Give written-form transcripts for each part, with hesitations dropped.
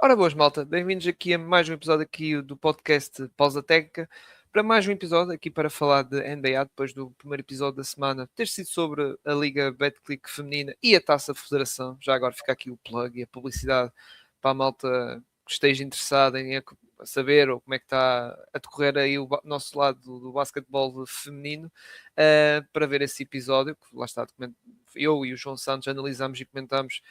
Ora boas, malta, bem-vindos aqui a mais um episódio aqui do podcast Pausa Técnica, para mais um episódio aqui para falar de NBA, depois do primeiro episódio da semana ter sido sobre a Liga Betclic feminina e a Taça Federação. Já agora fica aqui o plug e a publicidade para a malta que esteja interessada em saber ou como é que está a decorrer aí o nosso lado do basquetebol feminino, para ver esse episódio, que lá está, eu e o João Santos analisamos e comentamos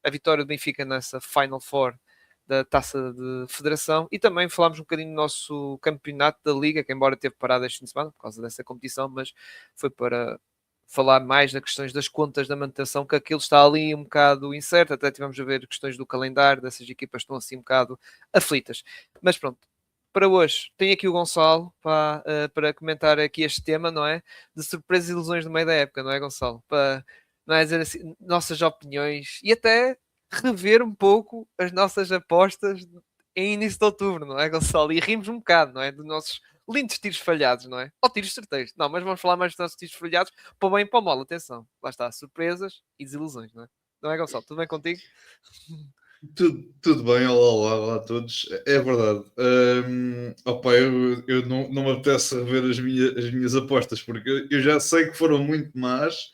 a vitória do Benfica nessa Final Four da Taça de Federação, e também falámos um bocadinho do nosso campeonato da Liga, que embora teve parado este fim de semana por causa dessa competição, mas foi para falar mais das questões das contas da manutenção, que aquilo está ali um bocado incerto, até tivemos a ver questões do calendário, dessas equipas estão assim um bocado aflitas. Mas pronto, para hoje tenho aqui o Gonçalo para comentar aqui este tema, não é? De surpresas e ilusões no meio da época, não é, Gonçalo? Para, não é, dizer assim, nossas opiniões e até rever um pouco as nossas apostas em início de outubro, não é, Gonçalo? E rimos um bocado, não é? Dos nossos lindos tiros falhados, não é? Ou tiros certeiros. Não, mas vamos falar mais dos nossos tiros falhados para o bem e para o mal. Atenção, lá está, surpresas e desilusões, não é? Não é, Gonçalo? Tudo bem contigo? Tudo bem, olá a todos. É verdade. Opa, eu não me apetece rever as minhas apostas, porque eu já sei que foram muito más.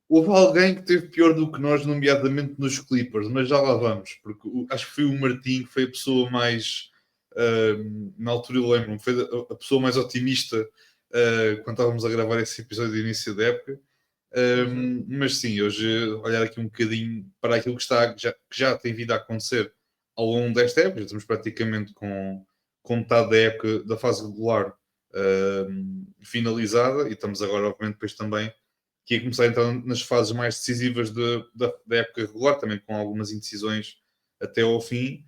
Houve alguém que teve pior do que nós, nomeadamente nos Clippers, mas já lá vamos, porque acho que foi o Martim que foi a pessoa mais, na altura eu lembro-me, foi a pessoa mais otimista quando estávamos a gravar esse episódio de início da época. Mas sim, hoje olhar aqui um bocadinho para aquilo que já tem vindo a acontecer ao longo desta época, já estamos praticamente com metade da época da fase regular finalizada, e estamos agora, obviamente, depois também que ia começar a entrar nas fases mais decisivas da época regular, também com algumas indecisões até ao fim.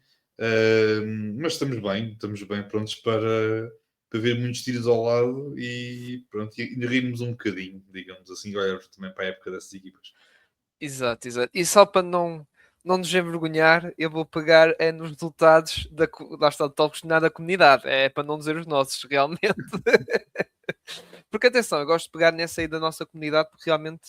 Mas estamos bem prontos para ver muitos tiros ao lado e pronto, e rirmos um bocadinho, digamos assim, e olhar também para a época dessas equipas. Exato, exato. E só para não nos envergonhar, eu vou pegar nos resultados lá está, do tal questionário da comunidade. É para não dizer os nossos, realmente. Porque atenção, eu gosto de pegar nessa aí da nossa comunidade, porque realmente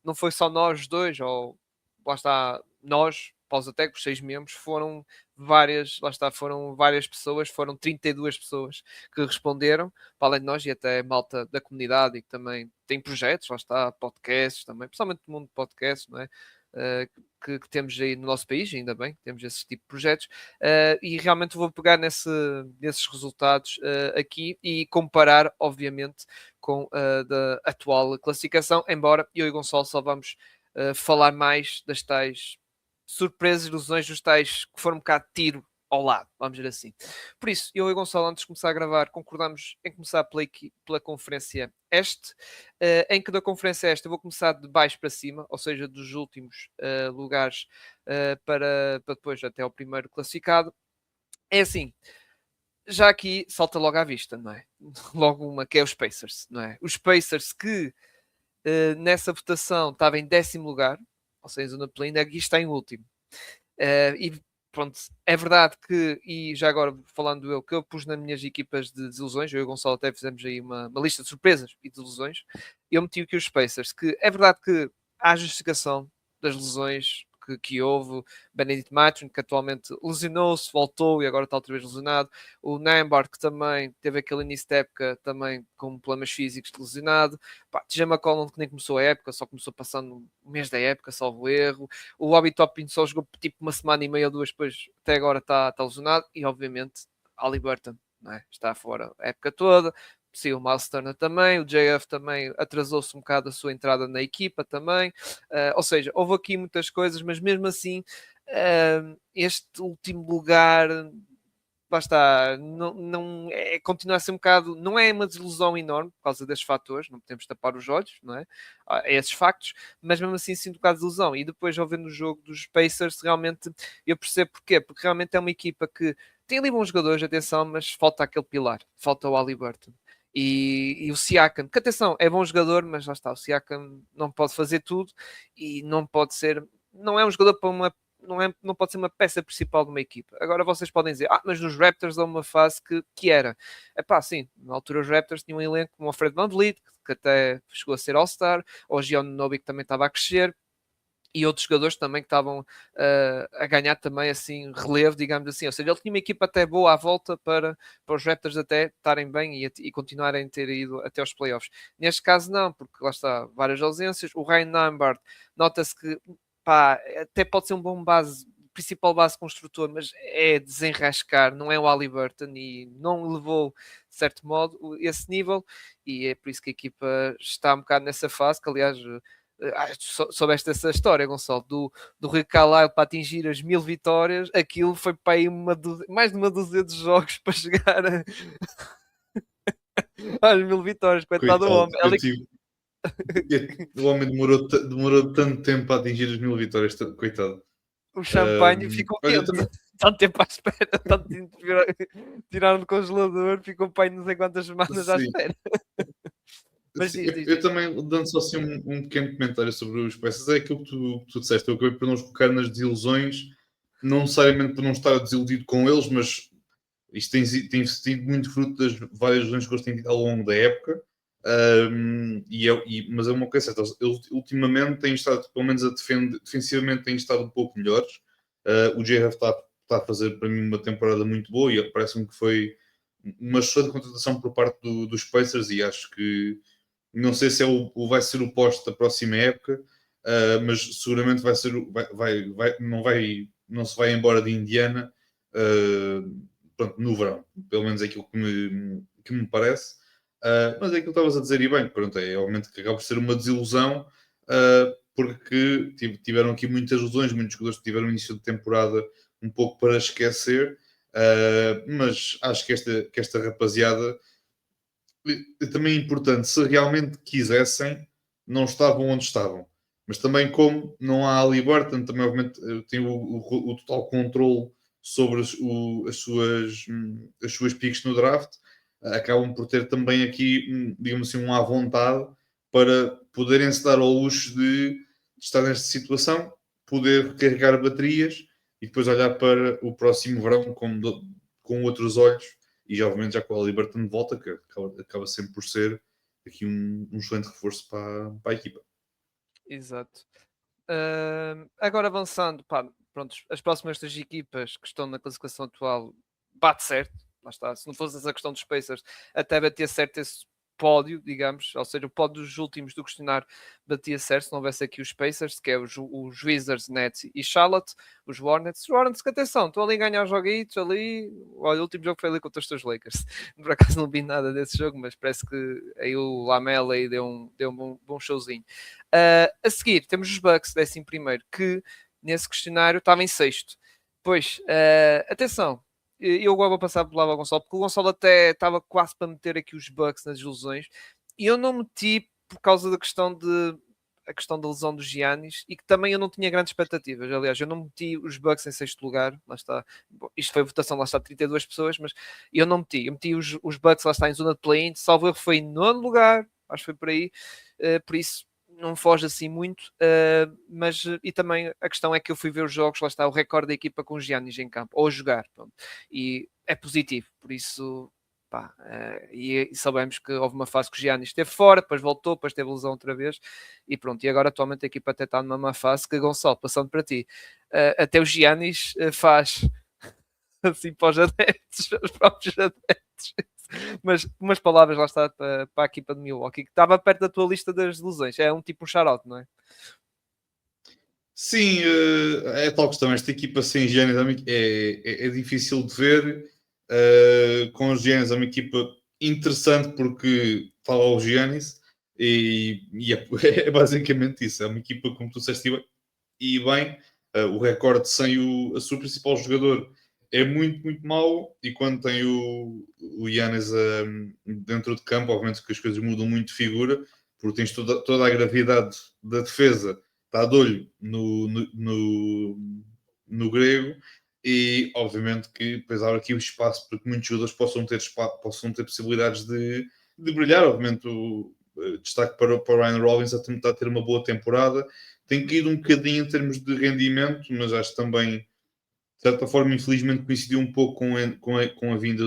não foi só nós dois, ou lá está, nós, Pausatec, os 6 membros, foram várias, lá está, foram várias pessoas, foram 32 pessoas que responderam, para além de nós, e até malta da comunidade, e que também tem projetos, lá está, podcasts também, principalmente no mundo de podcasts, não é? Que temos aí no nosso país, ainda bem, que temos esse tipo de projetos, e realmente vou pegar nesses resultados aqui e comparar, obviamente, com a da atual classificação, embora eu e Gonçalo só vamos falar mais das tais surpresas, ilusões, dos tais que foram um bocado de tiro ao lado, vamos dizer assim. Por isso, eu e Gonçalo, antes de começar a gravar, concordamos em começar pela Conferência Este, em que da Conferência Este eu vou começar de baixo para cima, ou seja, dos últimos lugares para depois até o primeiro classificado. É assim, já aqui salta logo à vista, não é? Logo uma que é os Pacers, não é? Os Pacers que nessa votação estava em 10º lugar, ou seja, zona play, aqui está em último. E pronto, é verdade que, e já agora falando eu, que eu pus nas minhas equipas de desilusões, eu e o Gonçalo até fizemos aí uma lista de surpresas e desilusões, e eu meti aqui os Pacers, que é verdade que há justificação das lesões que houve, Benedict Mathurin, que atualmente lesionou-se, voltou e agora está outra vez lesionado, o Nembhard, que também teve aquele início de época também com problemas físicos lesionado, TJ McCollum, que nem começou a época, só começou passando o mês da época, salvo erro, o Obi Toppin só jogou tipo uma semana e meia ou duas, depois até agora está lesionado, e obviamente Ali Burton, não é? Está fora a época toda. Sim, o Miles Turner também, o JF também atrasou-se um bocado a sua entrada na equipa também, ou seja, houve aqui muitas coisas, mas mesmo assim este último lugar, lá está, continua a ser um bocado, não é uma desilusão enorme por causa destes fatores, não podemos tapar os olhos, não é? A esses factos, mas mesmo assim sinto um bocado de desilusão. E depois, ao ver no jogo dos Pacers, realmente eu percebo porquê, porque realmente é uma equipa que tem ali bons jogadores, atenção, mas falta aquele pilar, falta o Haliburton. E o Siakam, que atenção, é bom jogador, mas lá está, o Siakam não pode fazer tudo e não pode ser, não é um jogador para uma, não pode ser uma peça principal de uma equipa. Agora vocês podem dizer, mas nos Raptors há uma fase que era. Sim, na altura os Raptors tinham um elenco como o Fred VanVleet, que até chegou a ser All-Star, ou o Giannobi, que também estava a crescer, e outros jogadores também que estavam a ganhar também assim relevo, digamos assim. Ou seja, ele tinha uma equipa até boa à volta para os Raptors até estarem bem e continuarem a ter ido até aos playoffs. Neste caso não, porque lá está, várias ausências. O Ryan Nembhard, nota-se que pá, até pode ser um bom base, principal base construtor, mas é desenrascar, não é o Haliburton e não levou, de certo modo, esse nível, e é por isso que a equipa está um bocado nessa fase, que aliás soubeste essa história, Gonçalo, do Rick Carlisle para atingir as 1000 vitórias, aquilo foi para aí mais de uma dúzia de jogos para chegar às 1000 vitórias, coitado do Coitado, homem. o homem demorou tanto tempo a atingir as 1000 vitórias, coitado. O champanhe ficou Olha, quente, tanto tempo à espera, tanto tempo tiraram do congelador, ficou para aí não sei quantas semanas à sim, espera. Mas sim, diz. eu também, dando só assim um pequeno comentário sobre os Pacers, é aquilo que tu disseste. Eu acabei por não os colocar nas desilusões, não necessariamente por não estar desiludido com eles, mas isto tem sido muito fruto das várias lesões que eles têm tido ao longo da época. Mas é uma coisa certa, eles ultimamente têm estado, pelo menos defensivamente, têm estado um pouco melhores. O JF está a fazer para mim uma temporada muito boa e parece-me que foi uma excelente contratação por parte dos Pacers e acho que não sei se vai ser o poste da próxima época, mas seguramente vai ser, não se vai embora de Indiana, pronto, no verão, pelo menos é aquilo que me parece. Mas é aquilo que estavas a dizer e bem, pronto, é obviamente que acaba por ser uma desilusão, porque tiveram aqui muitas lesões, muitos jogadores que tiveram início de temporada um pouco para esquecer, mas acho que esta rapaziada também é importante, se realmente quisessem, não estavam onde estavam. Mas também como não há Haliburton, também obviamente tem o total controle sobre as suas picks no draft, acabam por ter também aqui, digamos assim, à vontade para poderem se dar ao luxo de estar nesta situação, poder recarregar baterias e depois olhar para o próximo verão com outros olhos e obviamente já com a Liberton de volta, que acaba sempre por ser aqui um excelente reforço para a equipa. Exato. Agora avançando, pá, pronto, as próximas três equipas que estão na classificação atual bate certo, lá está. Se não fosse essa questão dos Pacers, até batia certo esse pódio, digamos, ou seja, o pódio dos últimos do questionário batia certo se não houvesse aqui os Pacers, que é os Wizards, Nets e Charlotte, os Hornets, que atenção, estão ali a ganhar joguitos ali, olha, o último jogo foi ali contra os teus Lakers, por acaso não vi nada desse jogo, mas parece que aí o Lamela aí deu um bom showzinho. A seguir, temos os Bucks, 11º, que nesse questionário estava em sexto. Pois, atenção, eu agora vou passar por lá ao Gonçalo, porque o Gonçalo até estava quase para meter aqui os Bucks nas ilusões, e eu não meti por causa da questão a questão da lesão do Giannis e que também eu não tinha grandes expectativas. Aliás, eu não meti os Bucks em sexto lugar, lá está. Isto foi votação, lá está 32 pessoas, mas eu não meti. Eu meti os Bucks, lá está em zona de play-in, salvo erro foi em nono lugar, acho que foi por aí. Por isso, não foge assim muito, mas e também a questão é que eu fui ver os jogos, lá está o recorde da equipa com os Giannis em campo, ou a jogar, pronto, e é positivo, por isso, pá, e sabemos que houve uma fase que o Giannis esteve fora, depois voltou, depois teve lesão outra vez, e pronto, e agora atualmente a equipa até está numa má fase, que Gonçalo, passando para ti, até o Giannis faz assim para os adeptos, os próprios adeptos. Mas umas palavras lá está para a equipa de Milwaukee, que estava perto da tua lista das ilusões. É um tipo um shout-out, não é? Sim, é tal questão. Esta equipa sem Giannis é difícil de ver. Com os Giannis é uma equipa interessante porque fala ao Giannis e é basicamente isso. É uma equipa, como tu disseste, e bem, o recorde sem a sua principal jogador é muito, muito mau. E quando tem o Giannis dentro de campo, obviamente que as coisas mudam muito de figura, porque tens toda a gravidade da defesa, está de olho no grego. E obviamente que depois abre aqui o espaço para que muitos jogadores possam ter possibilidades de brilhar. Obviamente, destaque para o Ryan Rollins a tentar ter uma boa temporada, tem caído um bocadinho em termos de rendimento, mas acho que também, de certa forma, infelizmente coincidiu um pouco com a vinda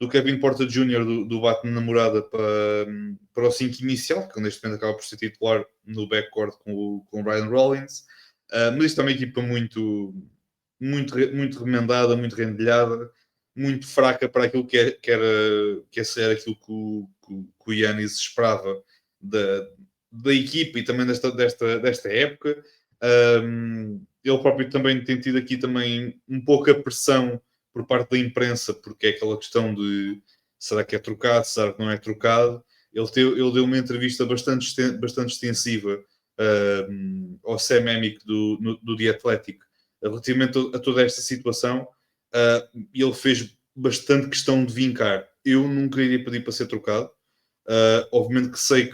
do Kevin Porter Jr. do Batman Namorada para o 5 inicial, que neste momento acaba por ser titular no backcourt com o Ryan Rollins. Mas isto é uma equipa muito remendada, muito rendilhada, muito fraca para aquilo que é ser aquilo que o Giannis esperava da equipa e também desta época. Ele próprio também tem tido aqui também um pouco a pressão por parte da imprensa, porque é aquela questão de será que é trocado, será que não é trocado. Ele deu uma entrevista bastante extensiva ao Sam Amick do The Athletic relativamente a toda esta situação. Ele fez bastante questão de vincar. Eu nunca iria pedir para ser trocado. Obviamente que sei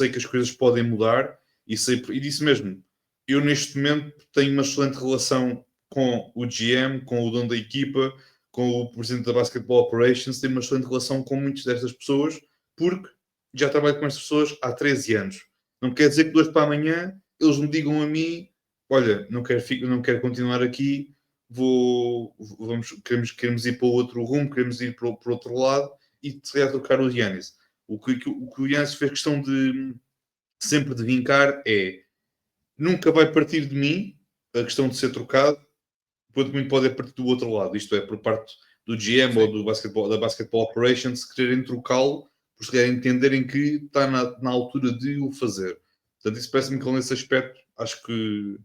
que as coisas podem mudar e disse mesmo, eu neste momento tenho uma excelente relação com o GM, com o dono da equipa, com o presidente da Basketball Operations, tenho uma excelente relação com muitas destas pessoas, porque já trabalho com estas pessoas há 13 anos. Não quer dizer que de hoje para amanhã eles me digam a mim, olha, não quero continuar aqui, queremos ir para o outro rumo, queremos ir para o outro lado e se calhar trocar o Giannis. O que o Giannis fez questão de sempre de vincar é nunca vai partir de mim a questão de ser trocado, quanto muito pode partir do outro lado, isto é, por parte do GM Sim. ou da Basketball Operations, quererem trocá-lo, por se calhar entenderem que está na altura de o fazer. Portanto, isso parece-me que nesse aspecto acho que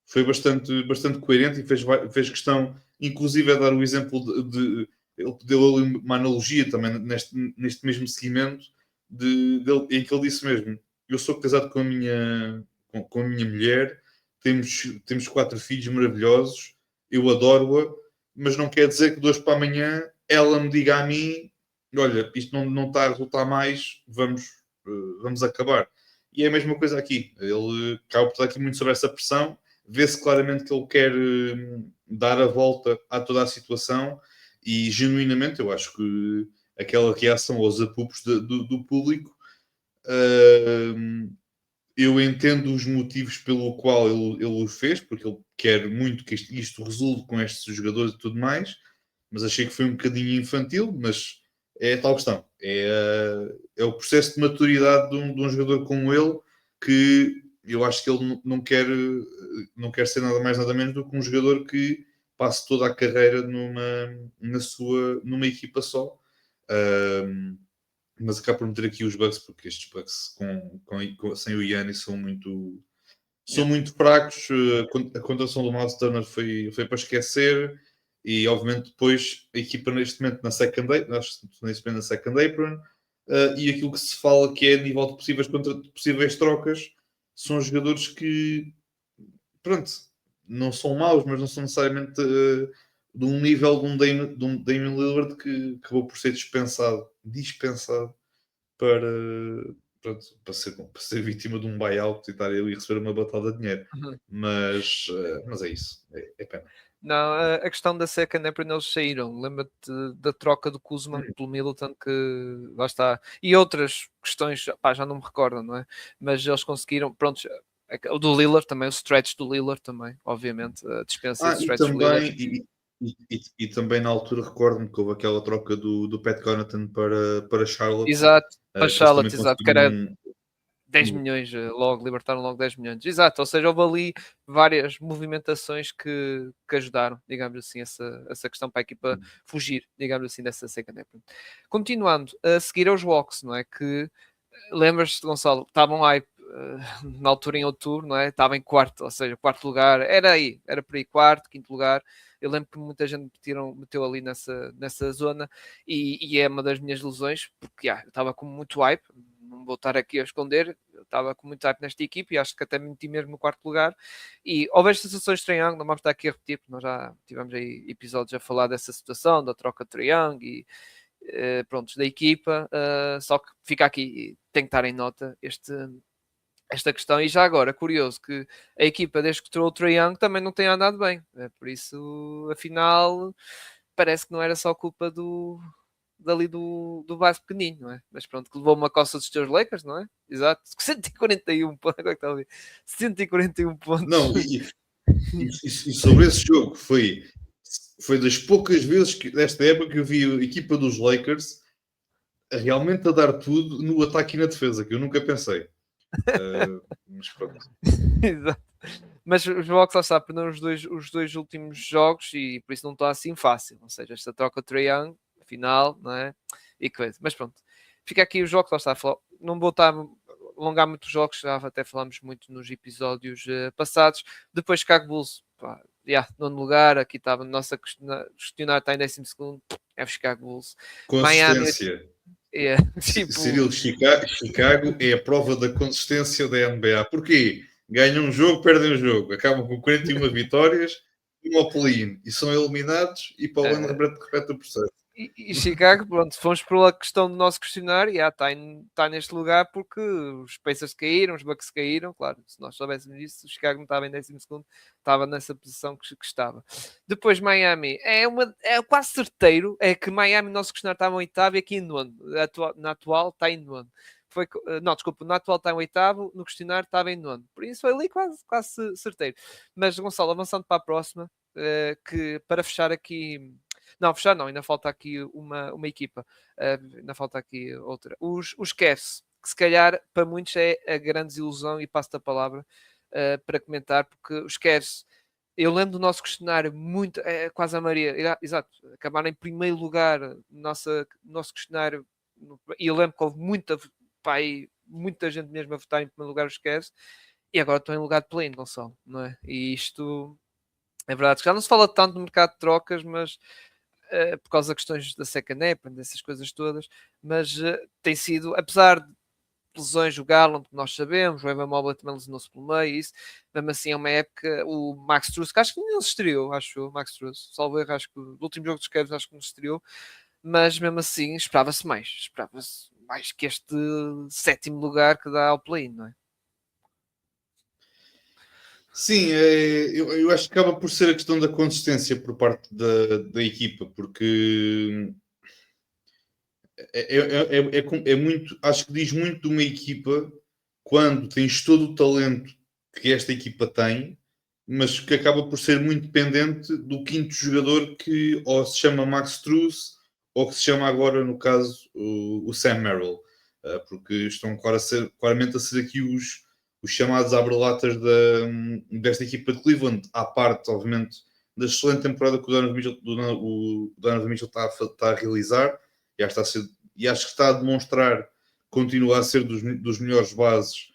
foi bastante coerente e fez questão, inclusive, a dar o exemplo ele deu ali uma analogia também neste mesmo seguimento em que ele disse mesmo, eu sou casado com a minha mulher, temos 4 filhos maravilhosos, eu adoro-a, mas não quer dizer que de hoje para amanhã ela me diga a mim, olha, isto não está a resultar mais, vamos acabar. E é a mesma coisa aqui, ele acaba por estar aqui muito sobre essa pressão, vê-se claramente que ele quer dar a volta a toda a situação e genuinamente eu acho que aquela reação aos apupos do público, eu entendo os motivos pelo qual ele o fez, porque ele quer muito que isto resulte com estes jogadores e tudo mais, mas achei que foi um bocadinho infantil, mas é a tal questão. É o processo de maturidade de um jogador como ele, que eu acho que ele não quer ser nada mais nada menos do que um jogador que passe toda a carreira numa equipa só. Mas acabo por meter aqui os Bucks, porque estes Bucks sem o Giannis são muito fracos. A contratação do Miles Turner foi para esquecer, e obviamente depois a equipa neste momento na second apron, e aquilo que se fala que é a nível de possíveis trocas, são jogadores que pronto, não são maus, mas não são necessariamente de um nível de um Damian Lillard que acabou por ser dispensado para ser vítima de um buyout e estar ali e receber uma batada de dinheiro. Mas é isso, é pena. Não, a questão da second é para eles saíram. Lembra-te da troca do Kuzma pelo Middleton, que lá está. E outras questões, já não me recordo, não é? Mas eles conseguiram, pronto, o do Lillard também, o stretch do Lillard também, obviamente, a dispensa de stretch do Lillard. E também na altura recordo-me que houve aquela troca do Pat Connaughton para Charlotte. Exato, para Charlotte, exato, que era 10 milhões, libertaram logo 10 milhões. Exato, ou seja, houve ali várias movimentações que ajudaram, digamos assim, essa questão para a equipa fugir, digamos assim, dessa second apron. Continuando, a seguir aos Hawks, não é? Que, lembras-te, Gonçalo, estavam hype na altura em outubro, não é? Estava em quarto, ou seja, quarto lugar, era por aí, quarto, quinto lugar. Eu lembro que muita gente meteu ali nessa zona e é uma das minhas ilusões, porque eu estava com muito hype, não vou estar aqui a esconder, eu estava com muito hype nesta equipe e acho que até me meti mesmo no quarto lugar. E houve estas situações de Trae Young, não vamos estar aqui a repetir, porque nós já tivemos aí episódios a falar dessa situação, da troca de Trae Young e pronto, da equipa, só que fica aqui, tem que estar em nota esta questão. E já agora, curioso que a equipa, desde que trouxe o Trae Young, também não tem andado bem. Por isso, afinal, parece que não era só culpa dali do base pequenino, não é? Mas pronto, que levou uma coça dos teus Lakers, não é? Exato. 141 pontos. Agora que está a ouvir. 141 pontos. Não, e sobre esse jogo foi foi das poucas vezes desta época que eu vi a equipa dos Lakers realmente a dar tudo no ataque e na defesa, que eu nunca pensei. Mas pronto. Exato. Mas os Bucks lá está, perderam os dois últimos jogos e por isso não está assim fácil. Ou seja, esta troca de Trae Young, final, não é? E coisa. Mas pronto, fica aqui os jogos, lá está. Não vou estar a alongar muito os jogos, já até falamos muito nos episódios passados. Depois Chicago Bulls, pá, nono lugar, aqui estava no nosso questionário, está em 12º, é o Chicago Bulls. Miami, Consistência. tipo... Cirilo, Chicago é a prova da consistência da NBA. Porquê? Ganham um jogo, perdem um jogo. Acabam com 41 vitórias e um play-in. E são eliminados e para o ano repete o processo. E Chicago, pronto, fomos pela questão do nosso questionário, está neste lugar porque os Pacers caíram, os Bucks caíram, claro, se nós soubéssemos disso, o Chicago não estava em 12º, estava nessa posição que estava. Depois Miami, é quase certeiro, é que Miami, nosso questionário estava em oitavo e aqui em nono, na atual está em nono. Não, desculpa, na atual está em oitavo, no questionário estava em nono, por isso foi ali quase certeiro. Mas Gonçalo, avançando para a próxima, que para fechar aqui... Não, fechar não, ainda falta aqui uma equipa. Ainda falta aqui outra. Os Cavs, que se calhar para muitos é a grande desilusão, e passo-te a palavra para comentar, porque os Cavs, eu lembro do nosso questionário, muito, quase a maioria, exato, acabaram em primeiro lugar no nosso questionário, e eu lembro que houve muita gente mesmo a votar em primeiro lugar os Cavs, e agora estão em lugar de play-in, Gonçalo, não é? E isto é verdade, já não se fala tanto no mercado de trocas, mas por causa das questões da second app, dessas coisas todas, mas tem sido, apesar de lesões, o Garland, que nós sabemos, o Evan Mobley também lesionou-se pelo meio, isso, mesmo assim é uma época, o Max Strus, que acho que não se estreou, acho o Max Strus, salvo erro, acho que o último jogo dos Cavs acho que não se estreou, mas mesmo assim esperava-se mais que este sétimo lugar que dá ao play-in, não é? Sim, eu acho que acaba por ser a questão da consistência por parte da equipa, porque é muito, acho que diz muito de uma equipa quando tens todo o talento que esta equipa tem, mas que acaba por ser muito dependente do quinto jogador que ou se chama Max Strus ou que se chama agora, no caso, o Sam Merrill, porque estão claramente a ser aqui os chamados abrelatas desta equipa de Cleveland, à parte, obviamente, da excelente temporada que o Donovan Mitchell está a realizar, e acho que está a demonstrar continua a ser dos melhores bases,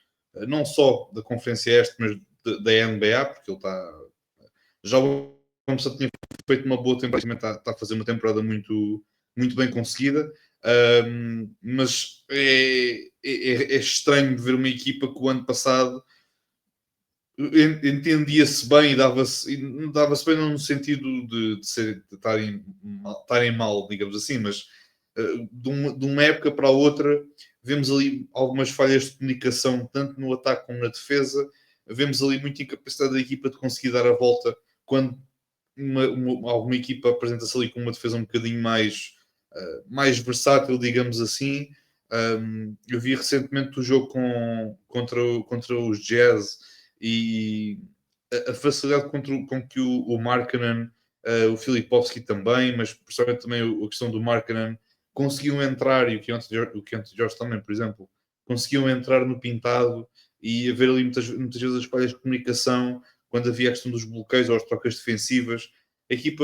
não só da Conferência Este, mas da NBA, porque ele está. Já o Thompson tinha feito uma boa temporada, está a fazer uma temporada muito, muito bem conseguida. Mas é estranho ver uma equipa que o ano passado entendia-se bem e dava-se bem no sentido de estarem mal, digamos assim, mas de uma época para a outra vemos ali algumas falhas de comunicação, tanto no ataque como na defesa. Vemos ali muita incapacidade da equipa de conseguir dar a volta quando alguma equipa apresenta-se ali com uma defesa um bocadinho mais versátil, digamos assim. Eu vi recentemente o jogo contra os Jazz e a facilidade com que o Markkanen, o Filipovski também, mas principalmente também a questão do Markkanen, conseguiam entrar, e o Kent George também, por exemplo, conseguiam entrar no pintado e haver ali muitas vezes as falhas de comunicação quando havia a questão dos bloqueios ou as trocas defensivas. A equipa,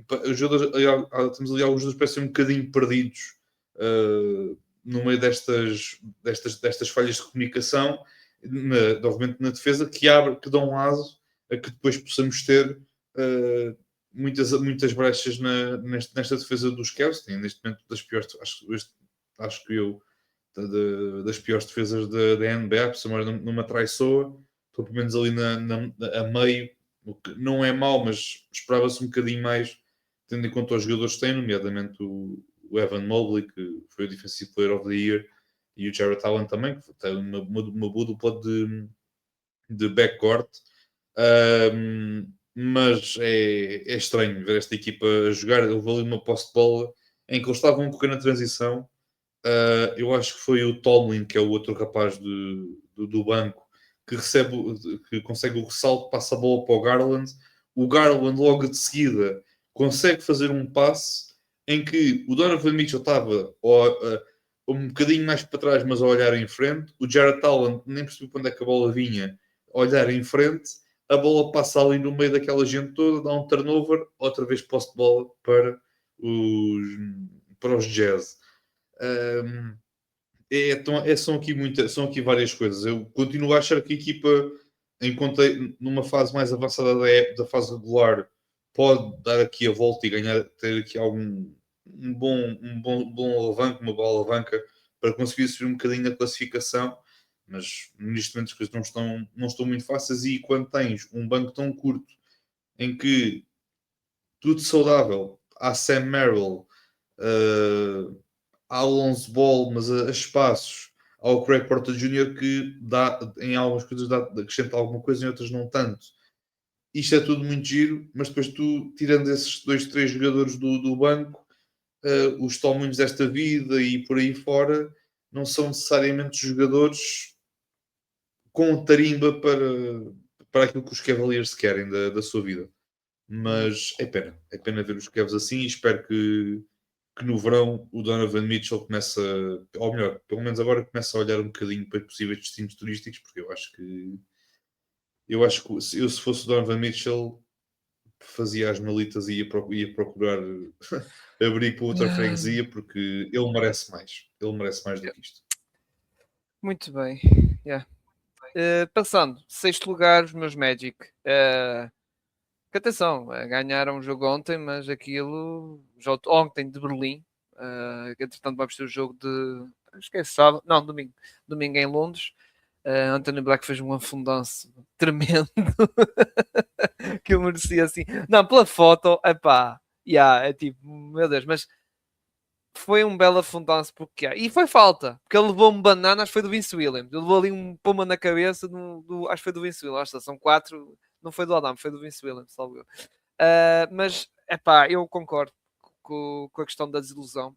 temos ali alguns dos parecem um bocadinho perdidos no meio destas falhas de comunicação, obviamente na defesa, que dão aso a que depois possamos ter muitas brechas nesta defesa dos Cavs. Tem neste momento das piores, acho que eu, das piores defesas da NBA, por ser numa traiçoa, estou pelo menos ali a meio, o que não é mau, mas esperava-se um bocadinho mais, tendo em conta os jogadores que têm, nomeadamente o Evan Mobley, que foi o Defensive Player of the Year, e o Jarrett Allen também, que tem uma boa dupla de backcourt. Mas é estranho ver esta equipa a jogar. Houve ali uma posse de bola em que eles estavam a correr na transição. Eu acho que foi o Tomlin, que é o outro rapaz do banco, que consegue o ressalto, passa a bola para o Garland. O Garland logo de seguida consegue fazer um passe em que o Donovan Mitchell estava um bocadinho mais para trás, mas a olhar em frente. O Jarrett Allen nem percebeu quando é que a bola vinha, a olhar em frente. A bola passa ali no meio daquela gente toda, dá um turnover, outra vez posse de bola para os Jazz. São aqui várias coisas. Eu continuo a achar que a equipa, enquanto numa fase mais avançada da fase regular, pode dar aqui a volta e ganhar, ter aqui bom alavanca, uma boa alavanca para conseguir subir um bocadinho na classificação, mas neste momento as coisas não estão muito fáceis. E quando tens um banco tão curto em que tudo saudável, há Sam Merrill, há Alonso Ball, mas a espaços, ao Craig Porter Jr. que dá, em algumas coisas acrescenta alguma coisa, em outras não tanto. Isto é tudo muito giro, mas depois tu, tirando esses 2, 3 jogadores do banco, os Tolmões desta vida e por aí fora, não são necessariamente jogadores com tarimba para aquilo que os Cavaliers querem da sua vida. Mas é pena ver os Cavs assim e espero que no verão o Donovan Mitchell começa, ou melhor, pelo menos agora começa a olhar um bocadinho para possíveis destinos turísticos, porque eu acho que se fosse o Donovan Mitchell fazia as malitas e ia procurar abrigo para outra freguesia, porque ele merece mais. Ele merece mais do que isto. Muito bem. Yeah. Passando, sexto lugar, os meus Magic. Que atenção, ganharam o jogo ontem, mas aquilo, jogo ontem de Berlim, entretanto vamos ter o jogo de, esquece, sábado, não, domingo, domingo em Londres. Anthony Black fez um afundanço tremendo que eu merecia assim, não, pela foto, epá, yeah, é tipo, meu Deus, mas foi um belo afundanço porque e foi falta, porque ele levou um banana, acho que foi do Vince Williams, ele levou ali um puma na cabeça, acho que foi do Vince Williams, são 4, não foi do Adam, foi do Vince Williams, salvo eu. Mas, epá, eu concordo com a questão da desilusão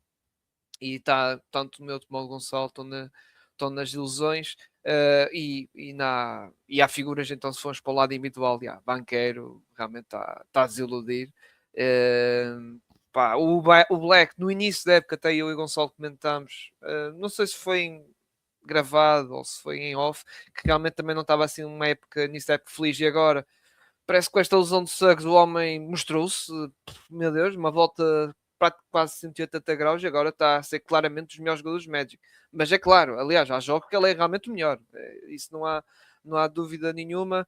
e está tanto o meu como o Gonçalo estão nas ilusões e há figuras, então se formos para o lado individual, Banqueiro realmente está a desiludir. Pá, o Black, no início da época, até eu e o Gonçalo comentámos, não sei se foi gravado ou se foi em off, que realmente também não estava assim uma época, nisso época feliz, e agora parece que com esta lesão de Suggs o homem mostrou-se, meu Deus, uma volta quase 180 graus e agora está a ser claramente dos melhores jogadores Magic. Mas é claro, aliás, há jogos que ele é realmente o melhor, isso não há dúvida nenhuma.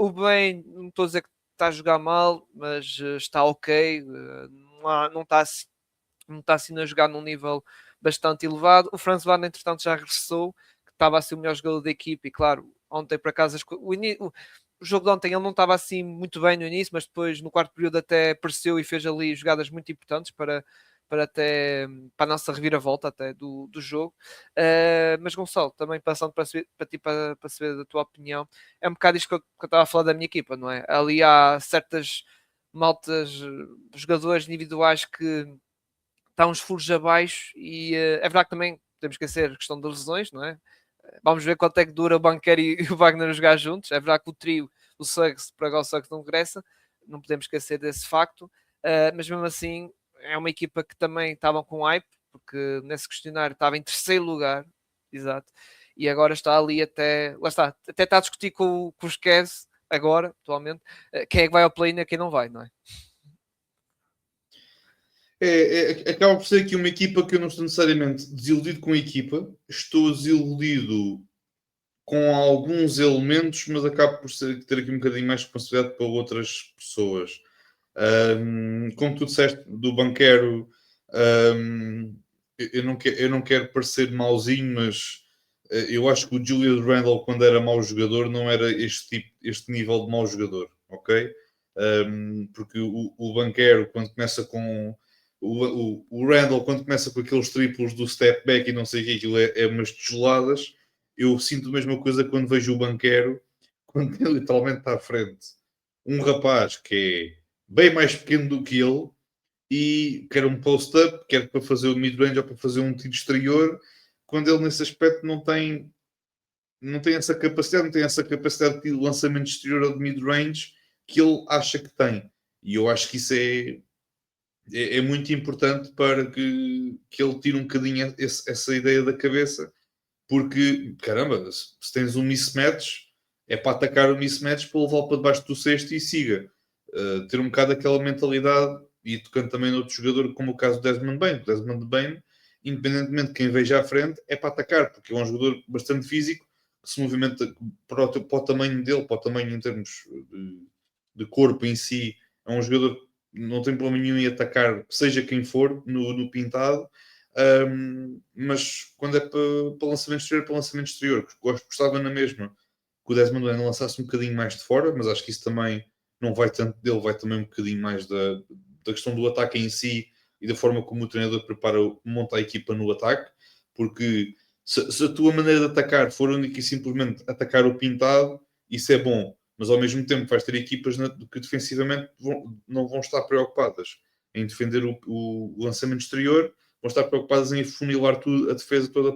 O bem, não estou a dizer que está a jogar mal, mas está ok, não está assim, não está assim a jogar num nível bastante elevado. O Franz Wagner, entretanto, já regressou, que estava a ser o melhor jogador da equipe, e claro, ontem por acaso o jogo de ontem ele não estava assim muito bem no início, mas depois no quarto período até apareceu e fez ali jogadas muito importantes para a nossa reviravolta até do jogo. Mas Gonçalo, também passando para ti para saber da tua opinião, é um bocado isto que eu estava a falar da minha equipa, não é? Ali há certas maltas, jogadores individuais que estão uns furos abaixo e é verdade que também temos que esquecer a questão das lesões, não é? Vamos ver quanto é que dura o Banqueiro e o Wagner a jogar juntos. É verdade que o trio, o Suggs, para agora o Suggs não regressa, não podemos esquecer desse facto, mas mesmo assim é uma equipa que também estavam com hype, porque nesse questionário estava em terceiro lugar, exato, e agora está ali até, lá está, até está a discutir com os Cavs agora, atualmente, quem é que vai ao play-in e quem não vai, não é? Acaba por ser aqui uma equipa que eu não estou necessariamente desiludido com a equipa, estou desiludido com alguns elementos, mas acabo por ter aqui um bocadinho mais de responsabilidade para outras pessoas. Como tu disseste do Banquero, eu não quero parecer mauzinho, mas eu acho que o Julius Randle, quando era mau jogador, não era este nível de mau jogador, ok? Porque o Banquero, quando começa com o Randall, quando começa com aqueles triplos do step back e não sei o que, aquilo é umas tijoladas. Eu sinto a mesma coisa quando vejo o Banquero, quando ele literalmente está à frente. Um rapaz que é bem mais pequeno do que ele e quer um post-up, quer para fazer o mid-range ou para fazer um tiro exterior, quando ele nesse aspecto não tem essa capacidade, não tem essa capacidade de lançamento exterior ou de mid-range que ele acha que tem. E eu acho que isso é muito importante para que ele tire um bocadinho essa ideia da cabeça, porque, caramba, se tens um mismatch, é para atacar o mismatch, para levá-lo para debaixo do cesto e siga. Ter um bocado aquela mentalidade, e tocando também noutro jogador, como o caso do Desmond Bane. O Desmond Bane, independentemente de quem veja à frente, é para atacar, porque é um jogador bastante físico, que se movimenta para o tamanho dele, para o tamanho em termos de corpo em si, é um jogador que não tem problema nenhum em atacar, seja quem for, no pintado. Mas quando é para lançamento exterior, para lançamento exterior, gostava na mesma que o Desmond Bane lançasse um bocadinho mais de fora, mas acho que isso também não vai tanto dele, vai também um bocadinho mais da questão do ataque em si e da forma como o treinador monta a equipa no ataque, porque se a tua maneira de atacar for única e simplesmente atacar o pintado, isso é bom, mas ao mesmo tempo vais ter equipas que defensivamente não vão estar preocupadas em defender o lançamento exterior, vão estar preocupadas em funilar tudo, a defesa toda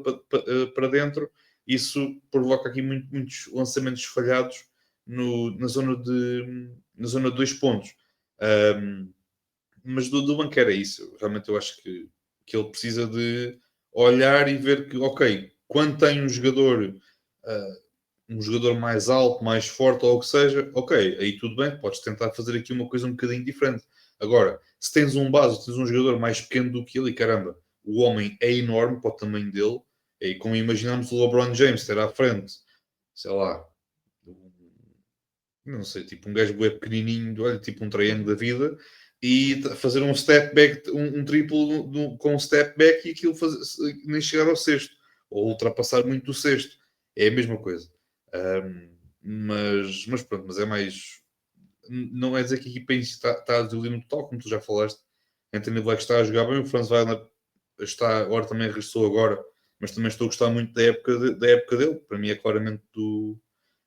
para dentro. Isso provoca aqui muitos lançamentos falhados na zona de 2 pontos. Mas do banqueiro é isso. Realmente eu acho que ele precisa de olhar e ver que, ok, quando tem um jogador mais alto, mais forte ou o que seja, ok, aí tudo bem, podes tentar fazer aqui uma coisa um bocadinho diferente. Agora, se tens um base, tens um jogador mais pequeno do que ele, e caramba, o homem é enorme para o tamanho dele, e como imaginamos o LeBron James ter à frente, sei lá, não sei, tipo um gajo bué pequenininho, olha, tipo um triângulo da vida, e fazer um step back, um triplo com um step back e aquilo nem chegar ao sexto, ou ultrapassar muito o sexto. É a mesma coisa. Mas pronto, mas é mais. Não é dizer que a equipa está a desiludir no total, como tu já falaste. Anthony Black está a jogar bem, o Franz Wagner está, agora também regressou agora, mas também estou a gostar muito da época dele. Para mim é claramente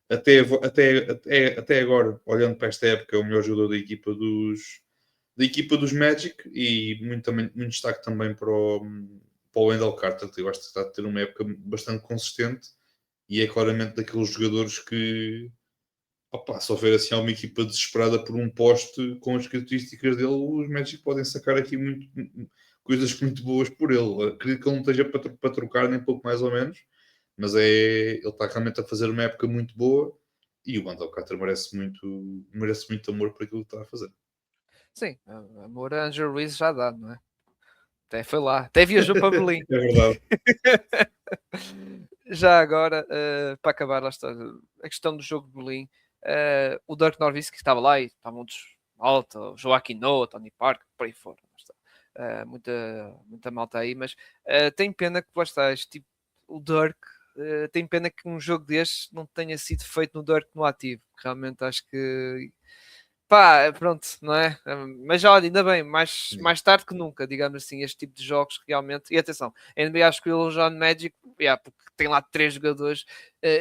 até agora, olhando para esta época, é o melhor jogador da equipa dos Magic, e muito destaque também para o Wendell Carter, que eu acho que está a ter uma época bastante consistente e é claramente daqueles jogadores que, opa, se houver assim alguma equipa desesperada por um poste com as características dele, os Magic podem sacar aqui coisas muito boas por ele. Acredito que ele não esteja para trocar, nem pouco mais ou menos, mas ele está realmente a fazer uma época muito boa e o Wendell Carter merece muito amor por aquilo que está a fazer. Sim, amor a Angel Ruiz já dá, não é? Até foi lá, até viajou para Berlim. É verdade. Já agora, para acabar, lá está, a questão do jogo de Berlim, o Dirk Nowitzki que estava lá e estavam muitos malta, o Joaquim Noah, Tony Parker, por aí fora. Muita malta aí, mas tem pena que lá está, tipo, o Dirk, tem pena que um jogo destes não tenha sido feito no Dirk no ativo. Realmente acho que pá, pronto, não é? Mas olha, ainda bem, mais tarde que nunca, digamos assim, este tipo de jogos realmente. E atenção, a NBA escolheu já no Magic, porque tem lá 3 jogadores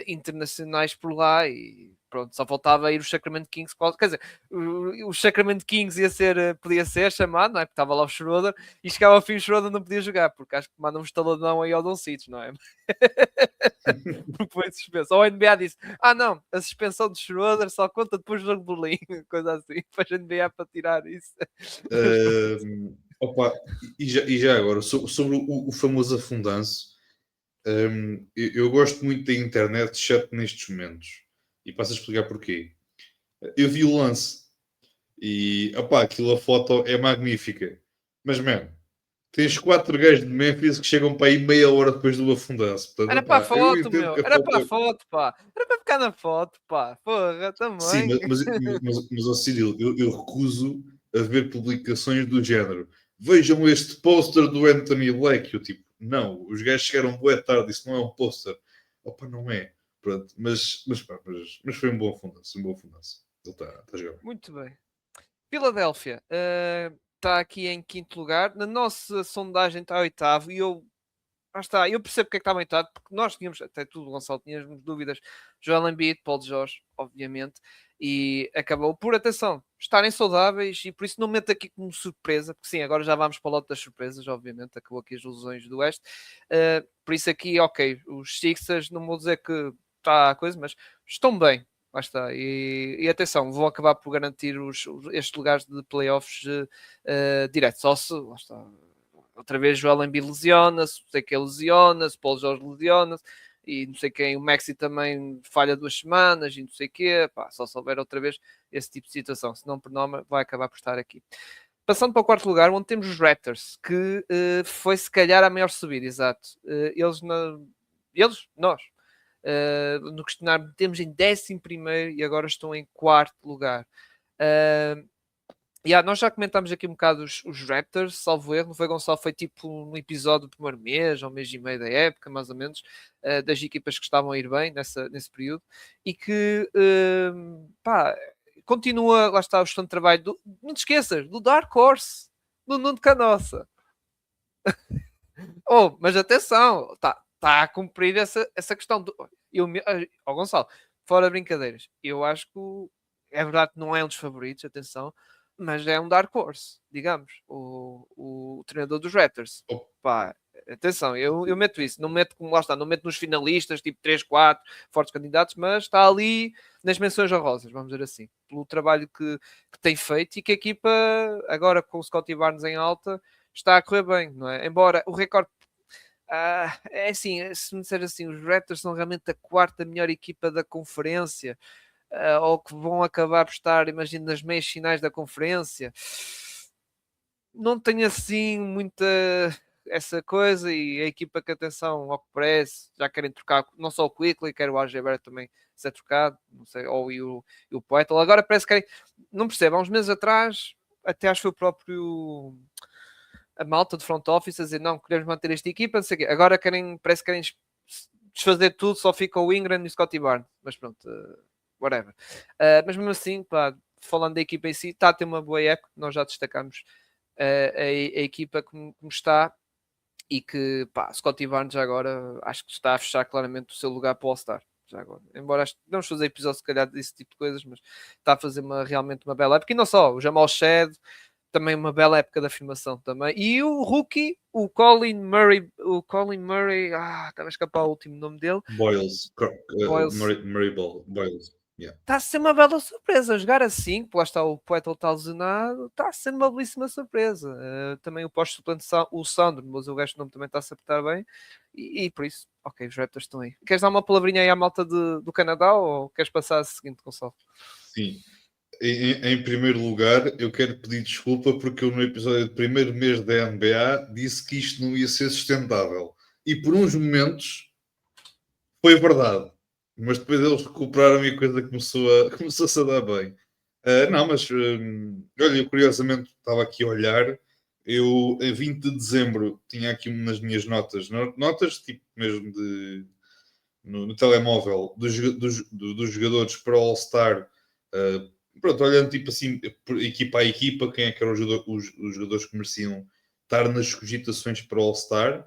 internacionais por lá e pronto, só faltava ir o Sacramento Kings. Quer dizer, o Sacramento Kings podia ser chamado, não é? Porque estava lá o Schroeder e chegava ao fim o Schroeder não podia jogar, porque acho que manda um estaladão aí ao Doncic, não é? Porque foi suspenso. Ou a NBA disse: não, a suspensão de Schroeder só conta depois do jogo de Berlim, coisa assim. Faz a NBA para tirar isso. Opa, e já agora, sobre o famoso afundanço, eu gosto muito da internet, exceto nestes momentos. E passo a explicar porquê. Eu vi o lance e, opa, aquilo, a foto é magnífica. Mas, mano, tens 4 gajos de Memphis que chegam para aí meia hora depois do afundanço. Portanto, Era para a opá, eu foto, entendo meu. que a Era para a foto. foto, pá. Era para ficar na foto, pá. Porra, Sim, também. mas ó Cirilo, eu recuso a ver publicações do género. Vejam este póster do Anthony Black. Eu tipo, não, os gajos chegaram boa tarde, isso não é um póster. Opa, não é. Pronto, mas foi um bom fundanço, um bom fundanço. Ele está a jogar bem. Muito bem. Filadélfia está aqui em quinto lugar. Na nossa sondagem está oitavo. E está, eu percebo porque é que estava oitavo, porque nós tínhamos, até tudo, Gonçalo, tínhamos dúvidas. Joel Embiid, Paul George, obviamente. E acabou por, atenção, estarem saudáveis. E por isso não meto aqui como surpresa. Porque sim, agora já vamos para o lote das surpresas, obviamente. Acabou aqui as ilusões do Oeste. Por isso aqui, ok, os Sixers, não vou dizer que está a coisa, mas estão bem. Lá está. E atenção, vou acabar por garantir estes lugares de playoffs direto. Só se, lá está, outra vez o Embiid lesiona-se, não sei quem lesiona-se, Paul George lesiona-se, e não sei quem, o Maxi também falha 2 semanas, e não sei o quê. Pá, só se houver outra vez esse tipo de situação. Se não, por norma, vai acabar por estar aqui. Passando para o quarto lugar, onde temos os Raptors, que foi se calhar a maior subida, exato. Nós, no questionário temos em 11º e agora estão em quarto lugar. Nós já comentámos aqui um bocado os Raptors, salvo erro, não foi, Gonçalo? Foi tipo no episódio do primeiro mês, ou mês e meio da época, mais ou menos, das equipas que estavam a ir bem nesse período, e que, pá, continua, lá está o excelente trabalho, não te esqueças, do Dark Horse, do Nuno Canossa. Mas atenção, está a cumprir essa questão. Gonçalo, fora brincadeiras, eu acho que é verdade que não é um dos favoritos, atenção, mas é um Dark Horse, digamos, o treinador dos Raptors. Pá, atenção, eu meto isso, não meto como lá está, não meto nos finalistas, tipo 3, 4 fortes candidatos, mas está ali nas menções honrosas, vamos dizer assim, pelo trabalho que tem feito e que a equipa, agora com o Scottie Barnes em alta, está a correr bem, não é? Embora o recorde é assim, se me disser assim, os Raptors são realmente a quarta melhor equipa da conferência, ou que vão acabar por estar, imagino, nas meias finais da conferência. Não tenho assim muita essa coisa, e a equipa que, atenção, ao que parece, já querem trocar não só o Quickly, quer o RJ Barrett também ser trocado, não sei, ou e o Poeltl. Agora parece que não percebo, há uns meses atrás, até acho que foi o próprio a malta de front office a dizer não, queremos manter esta equipa, não sei o quê. Agora parece que querem desfazer tudo, só fica o Ingram e o Scottie Barnes, mas pronto, whatever. Mas mesmo assim, pá, falando da equipa em si, está a ter uma boa época, nós já destacamos a equipa como está, e que, pá, Scottie Barnes já agora acho que está a fechar claramente o seu lugar para o All-Star. Já agora. Embora vamos fazer episódios se calhar desse tipo de coisas, mas está a fazer realmente uma bela época. E não só, o Jamal Shed, também uma bela época de afirmação também. E o rookie, o Colin Murray, estava a escapar o último nome dele. Boyles, Boyles. Murray Boyles. Yeah. Está a ser uma bela surpresa. Jogar assim, lá está o Poeltl está lesionado, está a ser uma belíssima surpresa. Também o pós-suplente, o Sandro, mas o resto do nome também está a se apertar bem. E por isso, ok, os Raptors estão aí. Queres dar uma palavrinha aí à malta do Canadá, ou queres passar a seguinte, Gonçalo? Sim. Em primeiro lugar, eu quero pedir desculpa porque eu no episódio do primeiro mês da NBA disse que isto não ia ser sustentável. E por uns momentos foi verdade. Mas depois eles recuperaram e a coisa começou-se a dar bem. Não, mas olha, eu curiosamente estava aqui a olhar. Eu, a 20 de dezembro, tinha aqui nas minhas notas tipo mesmo no telemóvel, dos jogadores para o All-Star. Pronto, olhando tipo assim, equipa a equipa, quem é que eram os jogadores que mereciam estar nas cogitações para o All-Star.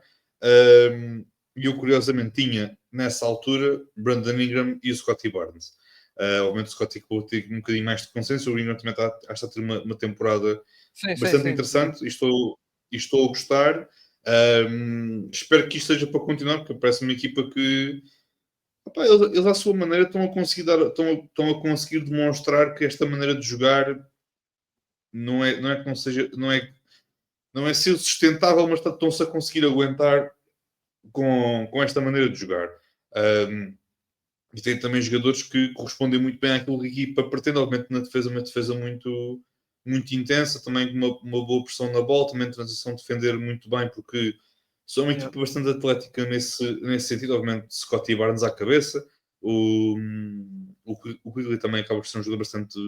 E eu curiosamente tinha nessa altura Brandon Ingram e o Scottie Barnes. Obviamente o Scottie teve um bocadinho mais de consenso, o Ingram também está a ter uma temporada bastante interessante, e estou a gostar. Espero que isto seja para continuar, porque parece uma equipa que eles à sua maneira estão a conseguir demonstrar que esta maneira de jogar não é que não seja, não é ser sustentável, mas estão-se a conseguir aguentar com esta maneira de jogar. E tem também jogadores que correspondem muito bem àquilo que a equipa pretende, obviamente na defesa, uma defesa muito, muito intensa, também com uma boa pressão na bola, também transição defender muito bem, porque são uma equipa bastante atlética nesse sentido, obviamente Scottie Barnes à cabeça, o Quigley também acaba por ser um jogador bastante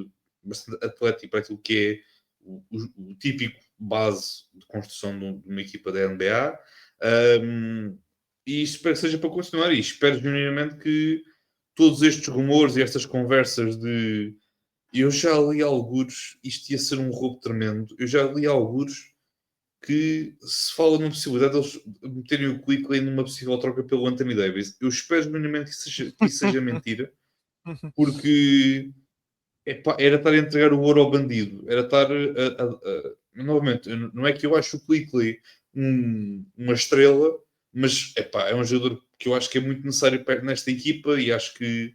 atlético para aquilo que é o típico base de construção de uma equipa da NBA. E espero que seja para continuar, e espero genuinamente que todos estes rumores e estas conversas de eu já li algures, isto ia ser um roubo tremendo, eu já li algures que se fala numa possibilidade de eles meterem o Quickley numa possível troca pelo Anthony Davis. Eu espero genuinamente que isso seja mentira, porque era estar a entregar o ouro ao bandido, era estar novamente, não é que eu acho o Quickley uma estrela, mas é um jogador que eu acho que é muito necessário nesta equipa, e acho que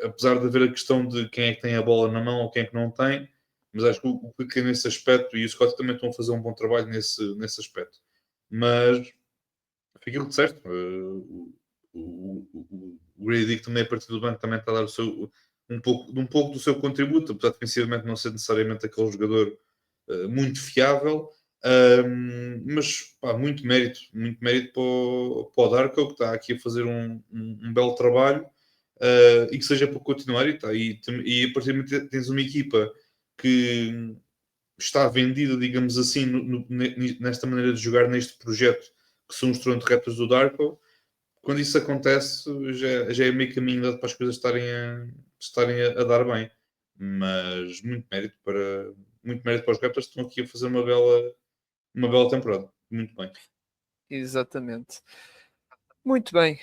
apesar de haver a questão de quem é que tem a bola na mão ou quem é que não tem, mas acho que o Quick é nesse aspecto, e os Scott também estão a fazer um bom trabalho nesse aspecto. Mas foi aquilo que disseste, o Grady Dick também a partir do banco também está a dar um pouco do seu contributo, apesar de defensivamente não ser necessariamente aquele jogador muito fiável. Mas pá, muito mérito para o Darko, que está aqui a fazer um belo trabalho, e que seja para continuar. E a partir do momento que tens uma equipa que está vendida, digamos assim, nesta maneira de jogar neste projeto, que são os Toronto Raptors do Darko, quando isso acontece, já é meio caminho dado para as coisas estarem a dar bem. Mas muito mérito para os Raptors, que estão aqui a fazer uma bela temporada. Muito bem. Exatamente. Muito bem,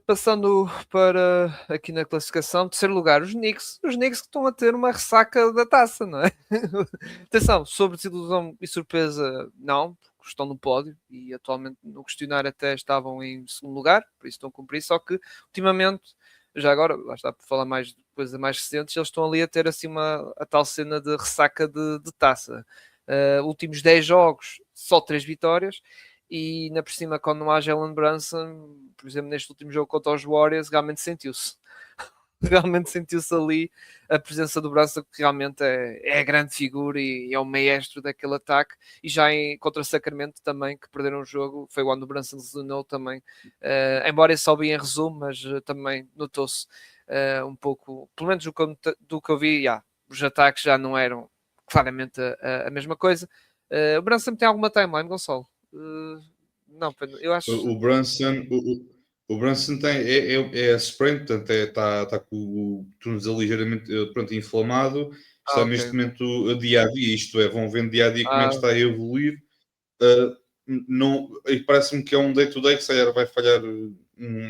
passando para aqui na classificação, terceiro lugar, os Knicks que estão a ter uma ressaca da taça, não é? Atenção, sobre desilusão e surpresa, não, porque estão no pódio e atualmente no questionário até estavam em segundo lugar, por isso estão a cumprir, só que ultimamente, já agora, lá está por falar mais de coisas mais recentes, eles estão ali a ter assim a tal cena de ressaca de taça. Últimos 10 jogos, só 3 vitórias, e na por cima, quando não há Jalen Brunson, por exemplo, neste último jogo contra os Warriors, realmente sentiu-se. Realmente sentiu-se ali a presença do Brunson, que realmente é a grande figura e é o maestro daquele ataque. E já contra Sacramento também, que perderam o jogo, foi quando o Brunson lesionou também. Embora eu só vi em resumo, mas também notou-se um pouco, pelo menos do que eu vi, os ataques já não eram claramente a mesma coisa. O Brunson tem alguma timeline, Gonçalo? Não, eu acho. O Brunson, o Brunson é sprint, portanto está com o tornozelo ligeiramente pronto, inflamado, está Ok. neste momento dia a dia, isto é, vão vendo dia a dia como é que Ah, está a evoluir. Não, e parece-me que é um day-to-day que se calhar vai falhar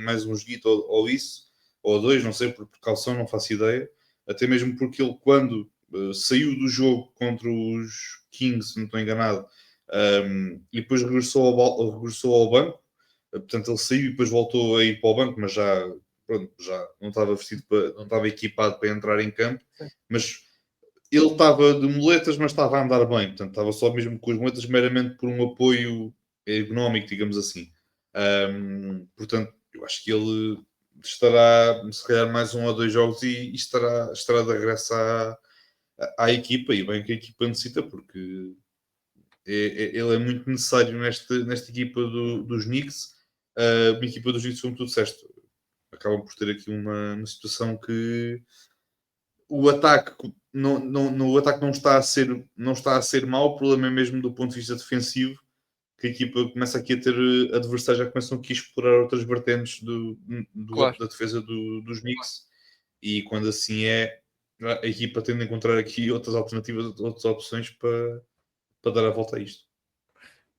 mais um joguito ou isso, ou dois, não sei, por precaução, não faço ideia. Até mesmo porque ele, quando saiu do jogo contra os Kings, se não estou enganado, e depois regressou ao banco, portanto ele saiu e depois voltou a ir para o banco, mas pronto, já não estava vestido não estava equipado para entrar em campo, sim. mas ele estava de muletas, mas estava a andar bem, portanto estava só mesmo com as muletas meramente por um apoio ergonómico, digamos assim. Portanto, eu acho que ele estará, se calhar, mais um ou dois jogos e estará de regresso à equipa, e bem que a equipa necessita, porque ele é muito necessário nesta equipa dos Knicks. Uma equipa dos Knicks, como tu disseste, acabam por ter aqui uma situação que o ataque o ataque não está a ser mau, o problema é mesmo do ponto de vista defensivo, que a equipa começa aqui a ter adversários, já começam aqui a explorar outras vertentes Claro. da defesa dos Knicks, e quando assim é, a equipa tende a encontrar aqui outras alternativas, outras opções para dar a volta a isto.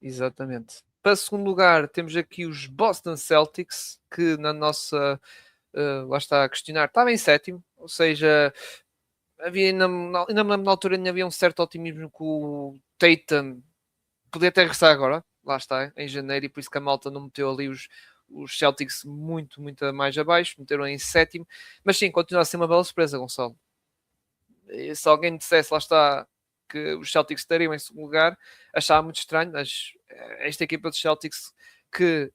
Exatamente. Para segundo lugar, temos aqui os Boston Celtics, que na nossa, lá está a questionar, estava em sétimo, ou seja, havia ainda me lembro na altura ainda havia um certo otimismo que o Tatum podia até regressar agora, lá está, em janeiro, e por isso que a malta não meteu ali os Celtics muito, muito mais abaixo, meteram em sétimo, mas sim, continua a ser uma bela surpresa, Gonçalo. E se alguém dissesse, lá está, que os Celtics estariam em segundo lugar, achava muito estranho, mas esta equipa dos Celtics que,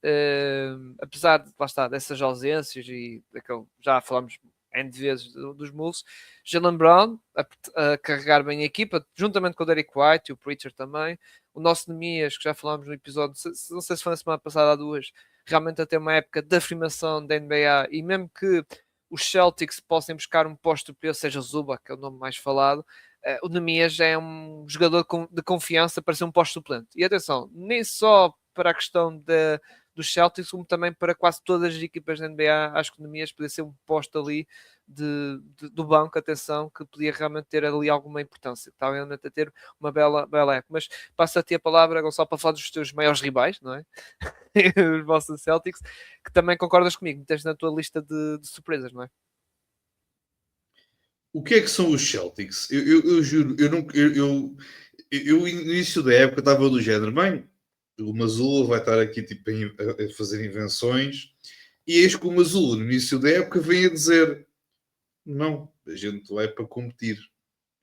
apesar de, lá está, dessas ausências e daquele, já falámos N de vezes dos Bulls, Jalen Brown a carregar bem a equipa, juntamente com o Derek White e o Preacher também, o nosso Nemias, que já falámos no episódio, não sei se foi na semana passada há duas, realmente até uma época de afirmação da NBA, e mesmo que os Celtics possam buscar um posto superior, seja Zuba, que é o nome mais falado, o Nemias é um jogador de confiança para ser um posto suplente. E atenção, nem só para a questão dos Celtics, como também para quase todas as equipas da NBA, acho que o Nemias podia ser um posto ali do banco, atenção, que podia realmente ter ali alguma importância. Está realmente a ter uma bela época. Mas passo-te a palavra, Gonçalo, para falar dos teus maiores rivais, não é? Os Boston Celtics, que também concordas comigo, tens na tua lista de surpresas, não é? O que é que são os Celtics? Eu juro, eu no início da época estava do género, bem, o Mazula vai estar aqui tipo, a fazer invenções, e eis que o Mazula, no início da época, vem a dizer: Não, a gente vai para competir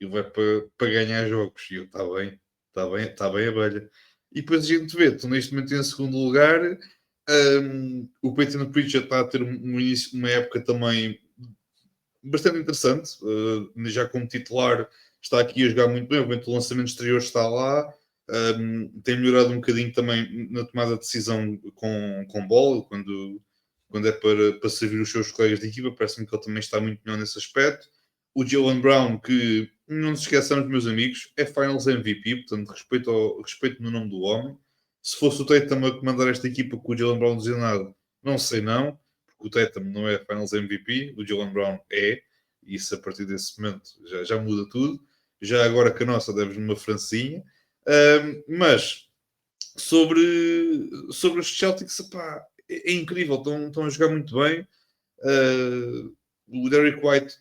e vai para ganhar jogos. E eu, está bem, abelha. E depois a gente vê, tu neste momento em segundo lugar, o Peyton Pritchard está a ter uma época também bastante interessante, já como titular está aqui a jogar muito bem, o lançamento exterior está lá, tem melhorado um bocadinho também na tomada de decisão com bola, quando é para servir os seus colegas de equipa, parece-me que ele também está muito melhor nesse aspecto. O Jaylen Brown, que não nos esqueçamos, meus amigos, é Finals MVP, portanto, respeito no nome do homem. Se fosse o Tatum a comandar esta equipa com o Jaylen Brown lesionado, não sei não, porque o Tatum não é Finals MVP, o Jaylen Brown é, e isso a partir desse momento já muda tudo. Já agora que a nossa deve uma francinha. Mas sobre os Celtics, epá, é incrível, estão a jogar muito bem. O Derrick White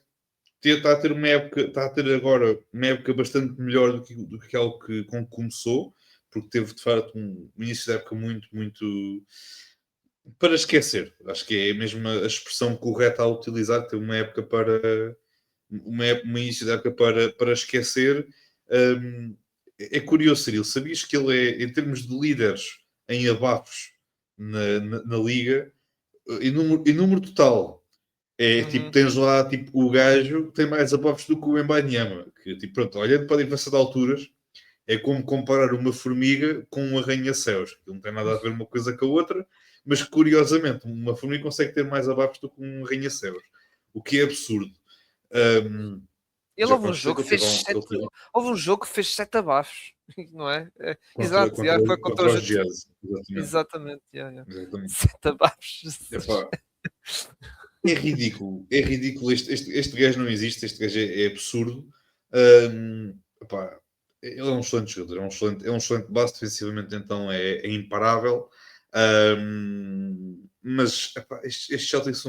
está a ter uma época, está a ter agora uma época bastante melhor do que aquela com que começou, porque teve de facto um início da época muito para esquecer. Acho que é mesmo a expressão correta a utilizar, ter uma época para um início da época para esquecer. É curioso, Cirilo, sabias que ele é, em termos de líderes em abafos na liga, em número total, tipo, tens lá tipo, o gajo que tem mais abafos do que o Embanyama, que tipo, pronto, olhando para a diferença de alturas, é como comparar uma formiga com um arranha-céus, que não tem nada a ver uma coisa com a outra, mas curiosamente, uma formiga consegue ter mais abafos do que um arranha-céus, o que é absurdo. Ele Já houve um consta jogo que que fez ele 7, teve houve um jogo que fez 7 abafos, não é? contra, Exato, contra, foi contra contra os os Jazz, exatamente. exatamente, yeah, yeah. Exatamente. 7 abafos. Epá, é ridículo. Este gajo não existe, este gajo é absurdo. Epá, ele é um excelente jogador, é um excelente base, defensivamente então é imparável. Mas epá, estes Celtics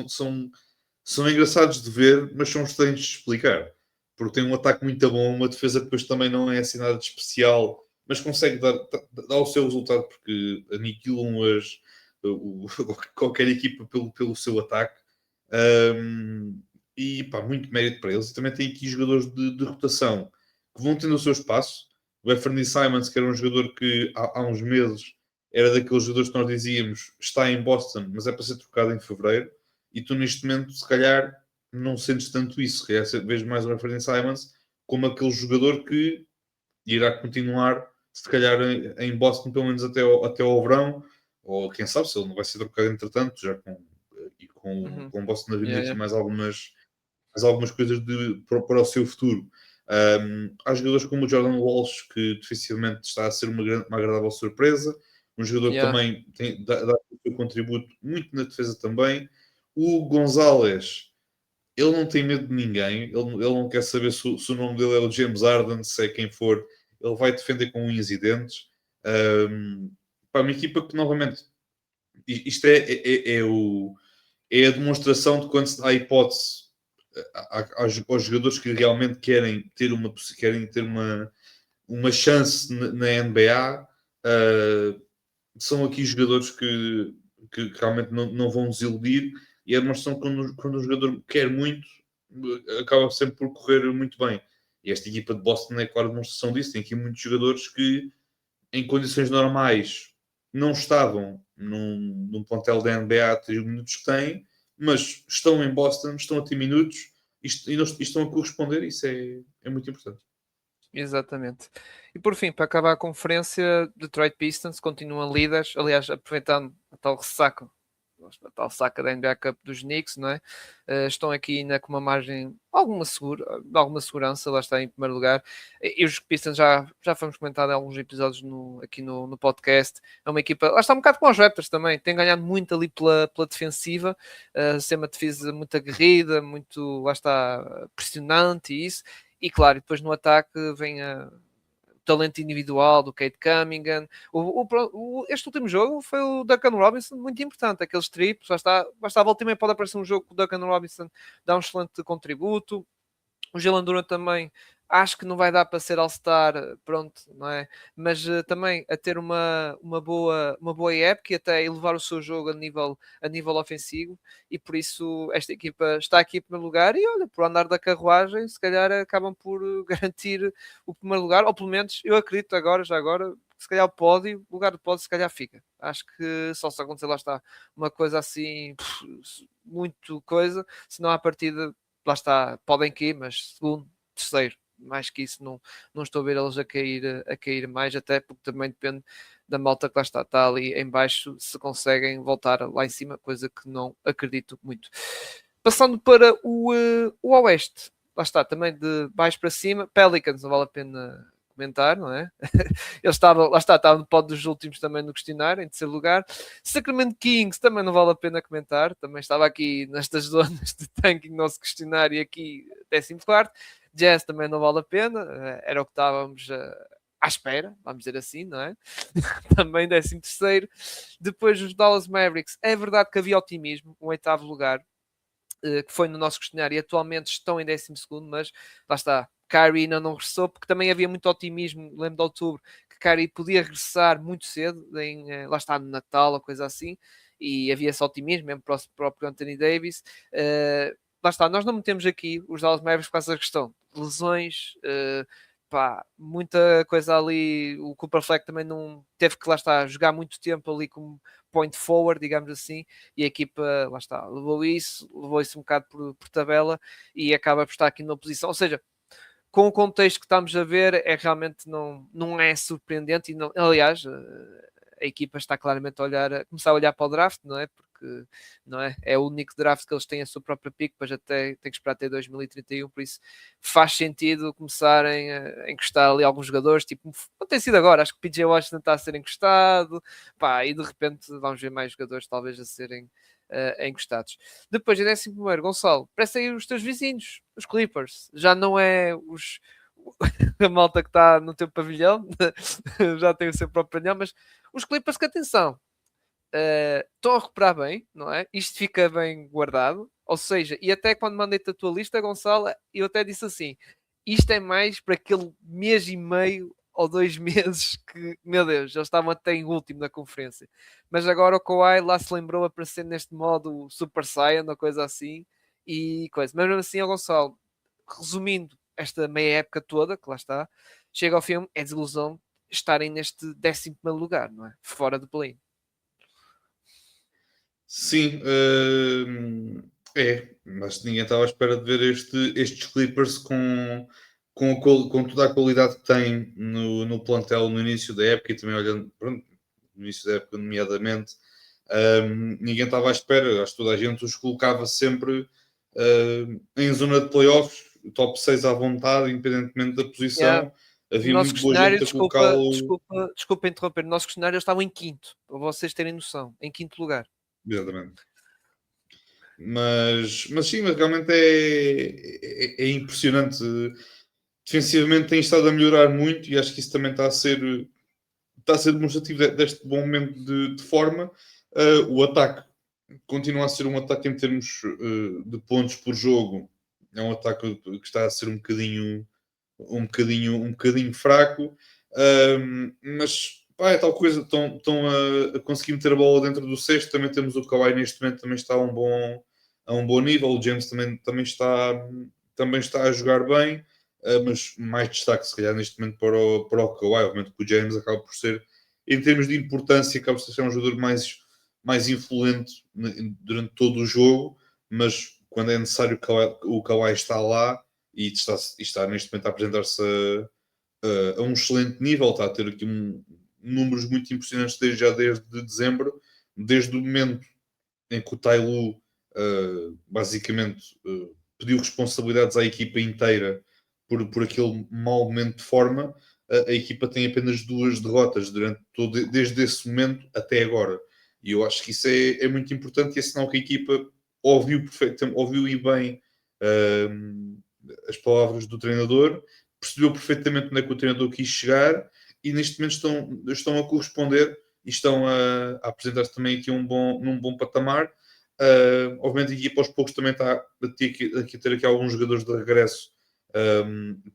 são engraçados de ver, mas são estranhos de explicar. Porque tem um ataque muito bom, uma defesa que depois também não é assim nada de especial, mas consegue dar o seu resultado porque aniquilam qualquer equipa pelo seu ataque. E pá, muito mérito para eles. E também tem aqui jogadores de rotação que vão tendo o seu espaço. O Anthony Simons, que era um jogador que há uns meses era daqueles jogadores que nós dizíamos está em Boston, mas é para ser trocado em fevereiro. E tu, neste momento, se calhar não sentes tanto isso. Se calhar vês mais o Anthony Simons como aquele jogador que irá continuar, se calhar, em Boston, pelo menos até ao verão. Ou quem sabe se ele não vai ser trocado entretanto, já com o Boston a vir Yeah, aqui yeah. mais algumas coisas para o seu futuro. Há jogadores como o Jordan Walsh, que defensivamente está a ser uma agradável surpresa. Um jogador que Yeah. também dá o seu contributo muito na defesa também. O Gonzalez, ele não tem medo de ninguém. Ele não quer saber se o nome dele é o James Harden, se é quem for. Ele vai defender com unhas e dentes. Para uma equipa que, novamente, isto é a demonstração de quando se dá a hipótese aos jogadores que realmente querem ter uma chance na NBA. São aqui jogadores que realmente não vão desiludir, e é a demonstração que quando um jogador quer muito, acaba sempre por correr muito bem. E esta equipa de Boston é claro a demonstração disso. Tem aqui muitos jogadores que em condições normais não estavam num plantel da NBA a ter os minutos que têm, mas estão em Boston, estão a ter minutos e estão a corresponder. Isso é muito importante. Exatamente. E por fim, para acabar a conferência, Detroit Pistons continuam líderes, aliás, aproveitando a tal saca da NBA Cup dos Knicks, não é? Estão aqui ainda com uma margem alguma segurança, lá está em primeiro lugar. E os Pistons já fomos comentado em alguns episódios aqui no podcast. É uma equipa, lá está um bocado com os Raptors também, tem ganhado muito ali pela defensiva, ser uma defesa muito aguerrida, muito, lá está, pressionante e isso. E claro, depois no ataque vem o talento individual do Kate Cunningham. Este último jogo foi o Duncan Robinson, muito importante. Aqueles triplos, basta a volta e meia pode aparecer um jogo que o Duncan Robinson dá um excelente contributo. O Jalen Duran também acho que não vai dar para ser All-Star, pronto, não é? Mas também a ter uma boa época e até elevar o seu jogo a nível ofensivo, e por isso esta equipa está aqui em primeiro lugar e olha, por andar da carruagem, se calhar acabam por garantir o primeiro lugar, ou pelo menos eu acredito agora, já agora, se calhar o lugar do pódio se calhar fica. Acho que só se acontecer lá está uma coisa assim, muito coisa, senão à partida, lá está, podem cair, mas segundo, terceiro, mais que isso não estou a ver eles a cair mais, até porque também depende da malta que lá está ali em baixo, se conseguem voltar lá em cima, coisa que não acredito muito. Passando para o Oeste, lá está, também de baixo para cima, Pelicans, não vale a pena comentar, não é? Ele estava, lá está, estava no pódio dos últimos também no questionário, em terceiro lugar. Sacramento Kings também não vale a pena comentar, também estava aqui nestas zonas de tanking, nosso questionário, e aqui 14º. Jazz também não vale a pena, era o que estávamos à espera, vamos dizer assim, não é? Também 13º. Depois os Dallas Mavericks, é verdade que havia otimismo, um oitavo lugar, que foi no nosso questionário, e atualmente estão em 12º, mas lá está, Kyrie ainda não regressou, porque também havia muito otimismo, lembro de outubro, que Kyrie podia regressar muito cedo, lá está, no Natal ou coisa assim, e havia esse otimismo, mesmo para o próprio Anthony Davis. Lá está, nós não metemos aqui os Dallas Mavericks por causa da questão lesões, pá, muita coisa ali. O Cooper Fleck também não teve que, lá está, jogar muito tempo ali como point forward, digamos assim, e a equipa, lá está, levou isso um bocado por tabela e acaba por estar aqui numa posição. Ou seja, com o contexto que estamos a ver, é realmente não é surpreendente. E não, aliás, a equipa está claramente a começar a olhar para o draft, não é? Porque não é? É o único draft que eles têm a sua própria pick, depois até tem que esperar até 2031, por isso faz sentido começarem a encostar ali alguns jogadores, tipo, não tem sido agora, acho que o PJ Washington está a ser encostado, pá, e de repente vamos ver mais jogadores talvez a serem encostados. Depois, em 11º, Gonçalo, parece aí os teus vizinhos, os Clippers. Já não é a malta que está no teu pavilhão, já tem o seu próprio pavilhão, mas os Clippers, que atenção, estão a recuperar bem, não é? Isto fica bem guardado. Ou seja, e até quando mandei-te a tua lista, Gonçalo, eu até disse assim: isto é mais para aquele mês e meio ou 2 meses que, meu Deus, eles estavam até em último na conferência. Mas agora o Kawhi lá se lembrou a aparecer neste modo Super Saiyan ou coisa assim, e coisa. Mas mesmo assim, ó Gonçalo, resumindo esta meia época toda, que lá está, chega ao filme, é desilusão estarem neste 11º lugar, não é? Fora de play. Sim, mas ninguém estava à espera de ver estes Clippers com toda a qualidade que têm no plantel no início da época e também olhando, pronto, no início da época, nomeadamente, ninguém estava à espera, acho que toda a gente os colocava sempre em zona de playoffs, top 6 à vontade, independentemente da Yeah. posição. No Havia nosso muito boa questionário, gente a colocá-lo. desculpa interromper, no nosso questionário eles estavam em quinto, para vocês terem noção, em quinto lugar. Exatamente. Mas sim, mas realmente é impressionante. Defensivamente tem estado a melhorar muito e acho que isso também está a ser demonstrativo deste bom momento de forma. O ataque continua a ser um ataque em termos de pontos por jogo. É um ataque que está a ser um bocadinho fraco. Mas pá, é tal coisa, estão a conseguir meter a bola dentro do cesto. Também temos o Kawhi neste momento, também está a um bom nível. O James também está a jogar bem. Mas mais destaque, se calhar, neste momento para o Kawhi. Obviamente que o James acaba por ser, em termos de importância, acaba por ser um jogador mais influente durante todo o jogo, mas quando é necessário o Kawhi está lá e está neste momento a apresentar-se a um excelente nível, está a ter aqui números muito impressionantes desde dezembro, desde o momento em que o Tai Lu basicamente pediu responsabilidades à equipa inteira por aquele mau momento de forma. A equipa tem apenas 2 derrotas desde esse momento até agora. E eu acho que isso é muito importante e é sinal que a equipa ouviu e bem as palavras do treinador, percebeu perfeitamente onde é que o treinador quis chegar e neste momento estão a corresponder e estão a apresentar-se também aqui num bom patamar. Obviamente a equipa aos poucos também está a ter aqui alguns jogadores de regresso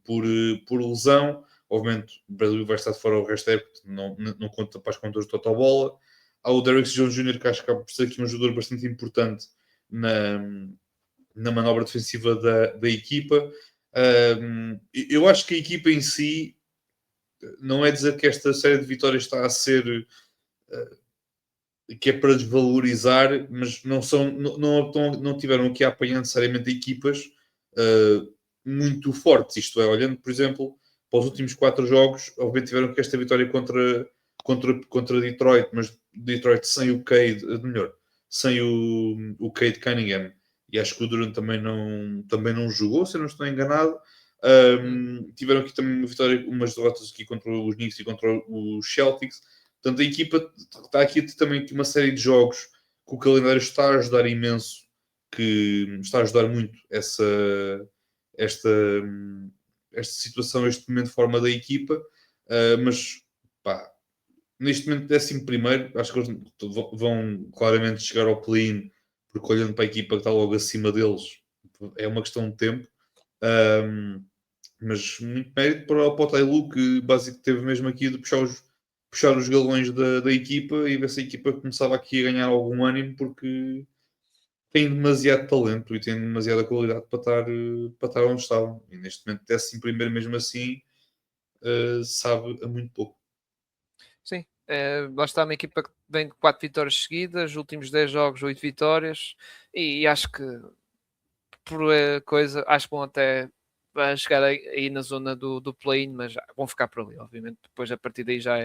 por lesão. Obviamente, o Bradley vai estar de fora o resto da época, não conta para as contas do total bola. Há o Derrick Jones Jr., que acho que acaba por ser aqui um jogador bastante importante na manobra defensiva da equipa. Eu acho que a equipa em si, não é dizer que esta série de vitórias está a ser que é para desvalorizar, mas não tiveram aqui a apanhar necessariamente equipas muito fortes. Isto é, olhando, por exemplo, para os últimos 4 jogos, obviamente tiveram que esta vitória contra Detroit, mas Detroit sem o Cade, melhor, sem o Cade Cunningham, e acho que o Durant também não jogou, se eu não estou enganado. Tiveram aqui também umas derrotas aqui contra os Knicks e contra os Celtics. Portanto, a equipa está aqui também uma série de jogos que o calendário está a ajudar imenso, que está a ajudar muito esta situação, este momento de forma da equipa, mas pá, neste momento 11º, acho que eles vão claramente chegar ao play-in, porque olhando para a equipa que está logo acima deles, é uma questão de tempo. Mas muito mérito para o Tailu, que basicamente teve mesmo aqui de puxar os galões da equipa e ver se a equipa começava aqui a ganhar algum ânimo, porque tem demasiado talento e tem demasiada qualidade para estar onde estavam. E neste momento, 11º mesmo assim, sabe a muito pouco. Sim, lá está uma equipa que vem de 4 vitórias seguidas, últimos 10 jogos, 8 vitórias, e acho que por acho que vão até chegar aí na zona do play-in, mas vão ficar por ali, obviamente. Depois a partir daí já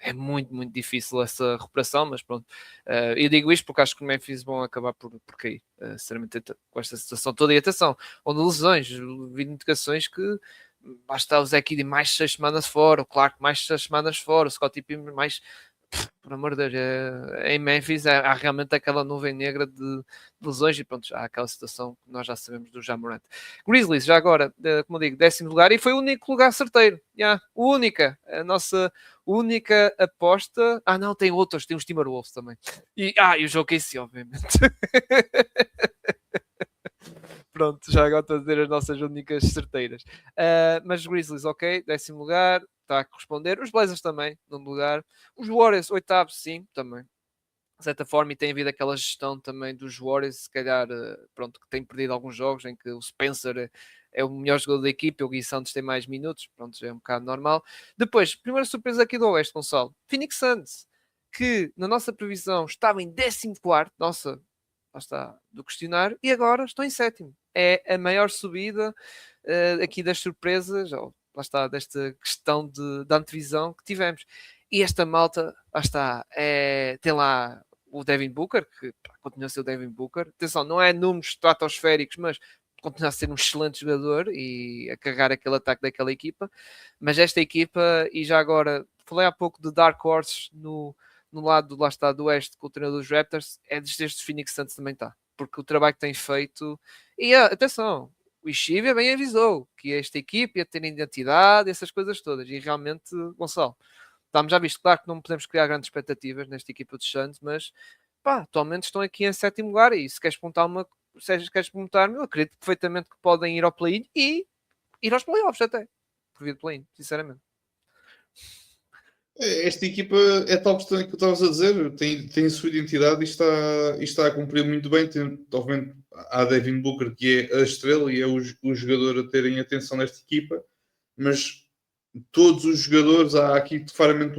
é muito, muito difícil essa recuperação, mas pronto. Eu digo isto porque acho que o Memphis vão acabar por cair, sinceramente, com esta situação toda. E atenção, onde lesões, vi indicações que basta o Zé Kid mais 6 semanas fora, o Clark mais 6 semanas fora, o Scottie Pippen mais. Por amor de Deus, em Memphis há realmente aquela nuvem negra de lesões e pronto, já há aquela situação que nós já sabemos do Ja Morant. Grizzlies, já agora, como eu digo, 10º lugar e foi o único lugar certeiro. A nossa única aposta. Ah, não, tem outros, tem os Timberwolves também. E o jogo KC, obviamente. Pronto, já agora estou a dizer as nossas únicas certeiras. Mas Grizzlies, ok, 10º lugar, está a corresponder. Os Blazers também, 9º lugar. Os Warriors, 8º, sim, também. De certa forma, e tem havido aquela gestão também dos Warriors, se calhar, pronto, que tem perdido alguns jogos em que o Spencer é o melhor jogador da equipe, o Gui Santos tem mais minutos, pronto, já é um bocado normal. Depois, primeira surpresa aqui do Oeste, Gonçalo. Phoenix Suns, que na nossa previsão estava em 14º, nossa, lá está, do questionário, e agora estão em 7º. É a maior subida aqui das surpresas, ou lá está, desta questão de antevisão que tivemos. E esta malta, lá está, tem lá o Devin Booker, que continua a ser o Devin Booker. Atenção, não é números estratosféricos, mas continua a ser um excelente jogador e a carregar aquele ataque daquela equipa. Mas esta equipa, e já agora, falei há pouco de Dark Horse no lado, lá está, do Oeste, com o treinador dos Raptors, é desde Phoenix Suns também está. Porque o trabalho que tem feito... E atenção, o Ishivia bem avisou que esta equipe ia ter identidade, essas coisas todas. E realmente, Gonçalo, estamos já visto, claro que não podemos criar grandes expectativas nesta equipa dos Santos, mas pá, atualmente estão aqui em 7º lugar e se queres perguntar-me, eu acredito perfeitamente que podem ir ao play-in e ir aos playoffs até, por via do play-in, sinceramente. Esta equipa é tal questão que tu estavas a dizer, tem a sua identidade e está a cumprir muito bem. Obviamente, há Devin Booker, que é a estrela e é o jogador a terem atenção nesta equipa, mas todos os jogadores, há aqui claramente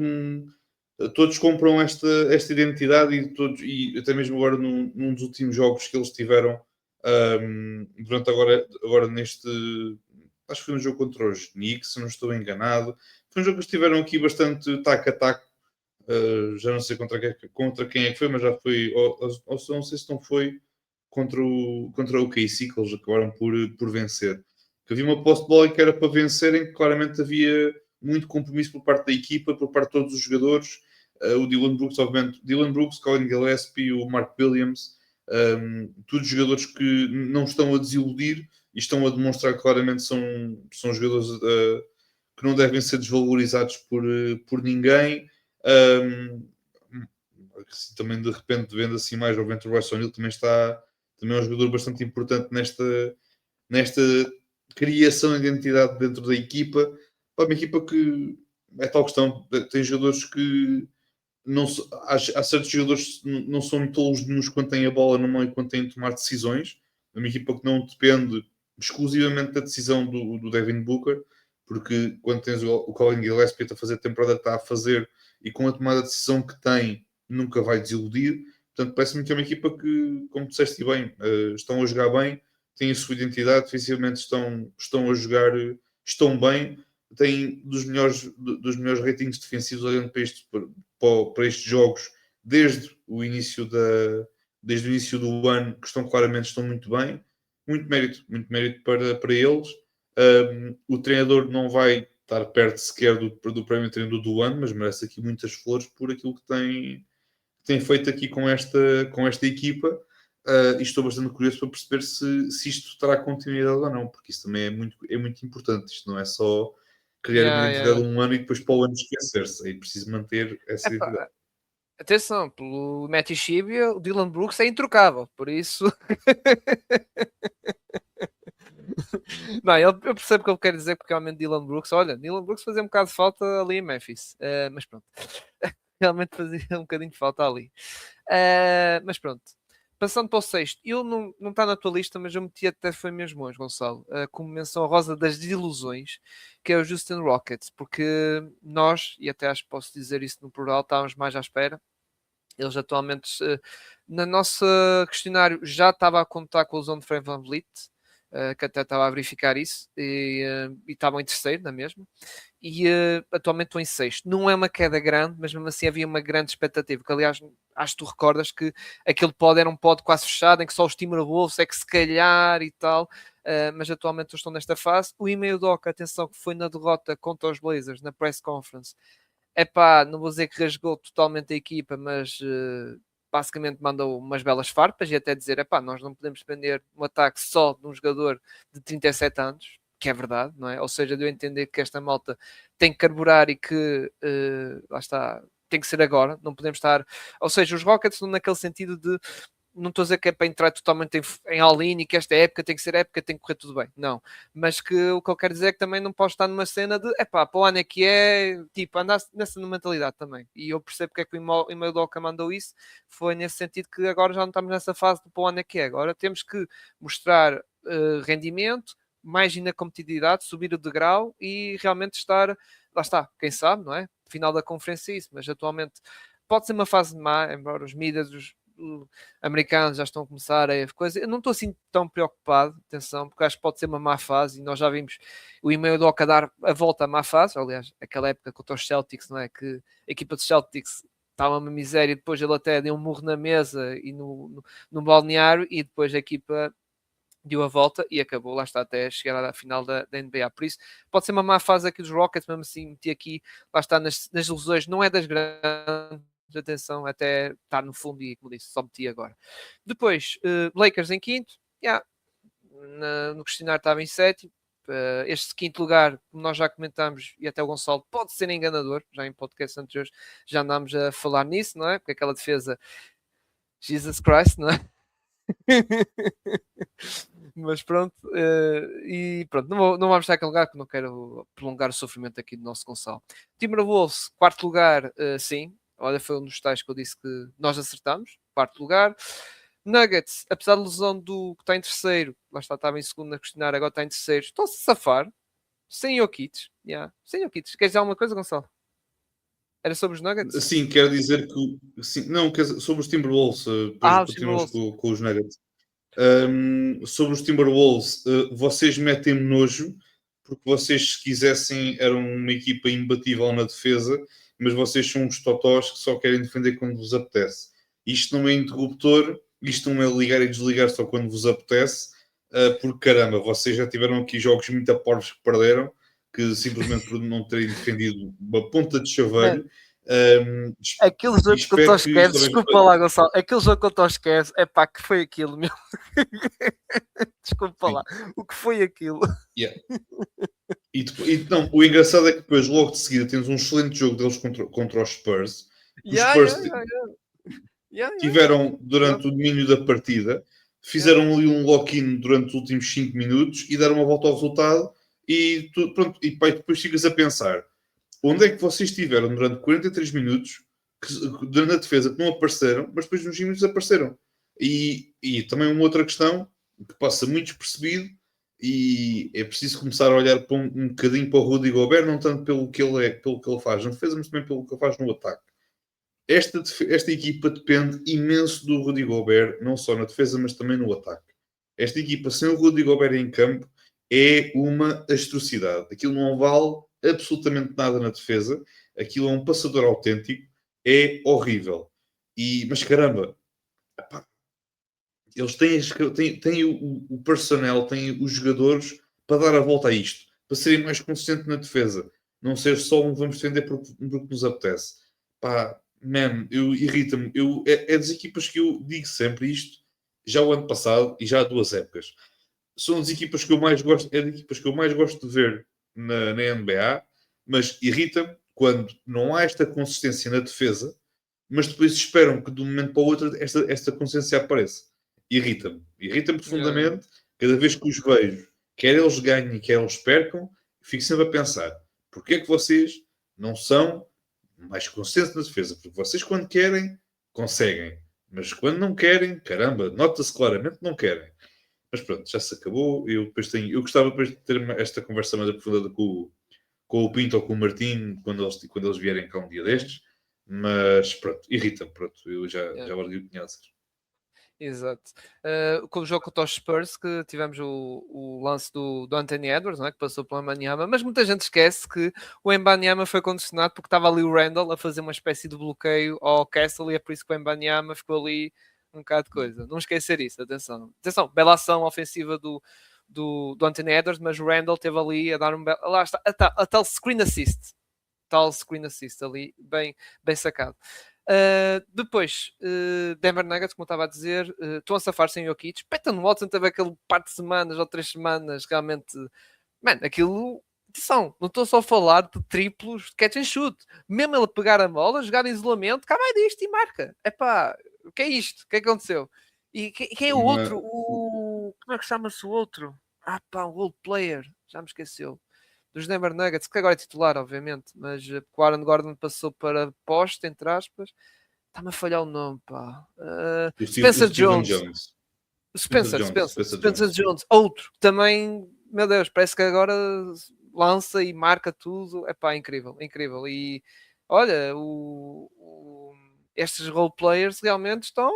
todos compram esta identidade e até mesmo agora num dos últimos jogos que eles tiveram durante agora neste, acho que foi um jogo contra os Knicks, se não estou enganado. Foi um jogo que estiveram aqui bastante taco a taco. Já não sei contra quem é que foi, mas já foi, ou não sei se não foi contra o KC, que eles acabaram por vencer. Que havia uma posse de bola que era para vencerem, que claramente havia muito compromisso por parte da equipa, por parte de todos os jogadores. O Dylan Brooks, obviamente, Dylan Brooks, Colin Gillespie, o Mark Williams, todos jogadores que não estão a desiludir e estão a demonstrar que claramente são jogadores que não devem ser desvalorizados por ninguém. Também de repente vendo assim mais ao Venture Royce O'Neal também é um jogador bastante importante nesta criação de identidade dentro da equipa. Para uma equipa que é tal questão, tem jogadores que não, há certos jogadores que não são muito nenhums quando têm a bola na mão e quando têm de tomar decisões. É uma equipa que não depende exclusivamente da decisão do Devin Booker, porque quando tens o Colin Gillespie a fazer a temporada que está a fazer e com a tomada de decisão que tem, nunca vai desiludir. Portanto, parece-me que é uma equipa que, como disseste bem, estão a jogar bem, têm a sua identidade, defensivamente estão a jogar, estão bem, têm dos melhores ratings defensivos olhando para estes jogos desde o início do ano, que estão muito bem. Muito mérito para eles. O treinador não vai estar perto sequer do prémio treinador do ano, mas merece aqui muitas flores por aquilo que tem feito aqui com esta equipa. E estou bastante curioso para perceber se isto terá continuidade ou não, porque isso também é muito importante. Isto não é só criar uma identidade um ano e depois para o ano esquecer-se. É preciso manter essa identidade. Atenção, pelo Matty Shibia, o Dylan Brooks é introcável, por isso. Não, eu percebo o que ele quer dizer, porque realmente Dylan Brooks fazia um bocado de falta ali em Memphis, mas pronto, realmente fazia um bocadinho de falta ali. Mas pronto, passando para o sexto, eu não está na tua lista, mas eu meti até foi mesmo hoje, Gonçalo, como menção rosa das desilusões, que é o Houston Rockets, porque nós, e até acho que posso dizer isso no plural, estávamos mais à espera. Eles atualmente, na nossa questionário, já estava a contar com o Zone de Fred VanVleet, que até estava a verificar isso, e estavam em terceiro, na mesma, e atualmente estão em sexto. Não é uma queda grande, mas mesmo assim havia uma grande expectativa, que aliás, acho que tu recordas que aquele pod era um pod quase fechado, em que só os Timberwolves é que se calhar e tal, mas atualmente eles estão nesta fase. O Ime Udoka, atenção, que foi na derrota contra os Blazers, na press conference, epá, não vou dizer que rasgou totalmente a equipa, mas basicamente mandou umas belas farpas e até dizer, epá, nós não podemos depender um ataque só de um jogador de 37 anos, que é verdade, não é? Ou seja, deu a entender que esta malta tem que carburar e que, lá está, tem que ser agora, não podemos estar... Ou seja, os Rockets estão naquele sentido de não estou a dizer que é para entrar totalmente em all-in e que esta época tem que ser época, tem que correr tudo bem. Não. Mas que o que eu quero dizer é que também não posso estar numa cena de epá, para o ano é que é, tipo, andar nessa mentalidade também. E eu percebo porque é que o e-mail do Oca mandou isso, foi nesse sentido que agora já não estamos nessa fase de para o ano é que é. Agora temos que mostrar rendimento, mais ainda competitividade, subir o degrau e realmente estar, lá está, quem sabe, não é? Final da conferência é isso, mas atualmente pode ser uma fase má, embora os mídias, os americanos já estão a começar a coisa. Eu não estou assim tão preocupado, atenção, porque acho que pode ser uma má fase e nós já vimos o e-mail do Oca dar a volta à má fase. Aliás, aquela época contra os Celtics, não é? Que a equipa dos Celtics estava uma miséria e depois ele até deu um murro na mesa e no balneário e depois a equipa deu a volta e acabou, lá está, até chegar à final da NBA. Por isso, pode ser uma má fase aqui dos Rockets, mesmo assim, meti aqui, lá está, nas ilusões, não é das grandes, atenção, até está no fundo e, como disse, só meti agora. Depois, Lakers em quinto, no questionário estava em sétimo. Este quinto lugar, como nós já comentámos, e até o Gonçalo pode ser enganador, já em podcasts anteriores já andámos a falar nisso, não é? Porque aquela defesa, Jesus Christ, não é? Mas pronto, e pronto, não vamos estar aquele lugar que não quero prolongar o sofrimento aqui do nosso Gonçalo. Timberwolves, quarto lugar, sim. Olha, foi um dos tais que eu disse que nós acertamos, quarto lugar. Nuggets, apesar da lesão do que está em terceiro, lá está, estava em segundo na questionário, agora está em terceiro, estão-se a safar, sem Jokic. Sem Jokic. Queres dizer alguma coisa, Gonçalo? Era sobre os Nuggets? Sim, quero dizer que... Sim, não, sobre os Timberwolves, depois Os continuamos Timberwolves. com os Nuggets. Sobre os Timberwolves, vocês metem-me nojo, porque vocês, se quisessem, eram uma equipa imbatível na defesa, mas vocês são uns totós que só querem defender quando vos apetece. Isto não é interruptor, isto não é ligar e desligar só quando vos apetece, porque caramba, vocês já tiveram aqui jogos muito aporvos que perderam, que simplesmente por não terem defendido uma ponta de chaveiro. Aquele jogo que o Tos quer, desculpa lá, Gonçalo. Aquele jogo que o Tos quer, é pá, que foi aquilo, meu. Desculpa lá, o que foi aquilo? Yeah. Não, o engraçado é que depois, logo de seguida, temos um excelente jogo deles contra os Spurs. Os Spurs tiveram durante o domínio da partida, fizeram ali um lock-in durante os últimos 5 minutos e deram uma volta ao resultado e, pronto, e pá, depois ficas a pensar onde é que vocês estiveram durante 43 minutos durante a defesa que não apareceram, mas depois nos 5 minutos apareceram. E também uma outra questão que passa muito despercebido e é preciso começar a olhar para um bocadinho para o Rudy Gobert, não tanto pelo que ele é, pelo que ele faz na defesa, mas também pelo que ele faz no ataque. Esta equipa depende imenso do Rudy Gobert, não só na defesa, mas também no ataque. Esta equipa, sem o Rudy Gobert em campo, é uma atrocidade. Aquilo não vale absolutamente nada na defesa. Aquilo é um passador autêntico. É horrível. Mas caramba, epá, eles têm o personnel, têm os jogadores para dar a volta a isto. Para serem mais consistentes na defesa. Não ser só um vamos defender porque nos apetece. Pá, man, irrita-me. É das equipas que eu digo sempre isto, já o ano passado e já há 2 épocas. São as equipas que eu mais gosto, é das equipas que eu mais gosto de ver na NBA, mas irrita-me quando não há esta consistência na defesa, mas depois esperam que de um momento para o outro esta consistência apareça. Irrita-me profundamente cada vez que os vejo, quer eles ganhem, quer eles percam, fico sempre a pensar, porque é que vocês não são mais consistentes na defesa? Porque vocês quando querem, conseguem, mas quando não querem, caramba, nota-se claramente que não querem. Mas pronto, já se acabou. Eu gostava depois de ter esta conversa mais aprofundada com o Pinto ou com o Martim quando eles vierem cá um dia destes. Mas pronto, irrita-me. Pronto, eu já guardei o que tinha a dizer. Exato. Com o jogo contra os Spurs, que tivemos o lance do Anthony Edwards, não é? Que passou pelo Embanyama, mas muita gente esquece que o Embanyama foi condicionado porque estava ali o Randall a fazer uma espécie de bloqueio ao Castle e é por isso que o Embanyama ficou ali um bocado de coisa. Não esquecer isso, atenção. Atenção, bela ação ofensiva do Anthony Edwards, mas o Randall esteve ali a dar um belo... Lá está, a tal screen assist. Tal screen assist ali, bem sacado. Depois, Denver Nuggets, como eu estava a dizer, estão a safar sem Jokic. Peyton Watson teve aquele par de semanas ou 3 semanas, realmente, mano, aquilo, atenção, não estou só a falar de triplos de catch and shoot, mesmo ele pegar a bola, jogar em isolamento, cá vai disto e marca. Epá, o que é isto? O que é que aconteceu? E quem é o outro? Como é que chama-se o outro? Ah pá, o old player, já me esqueceu dos Denver Nuggets, que agora é titular, obviamente, mas o Aaron Gordon passou para poste, entre aspas. Está-me a falhar o nome, pá. Spencer Jones. Spencer Jones. Outro. Também, meu Deus, parece que agora lança e marca tudo. É pá, incrível, incrível. E olha, estes role players realmente estão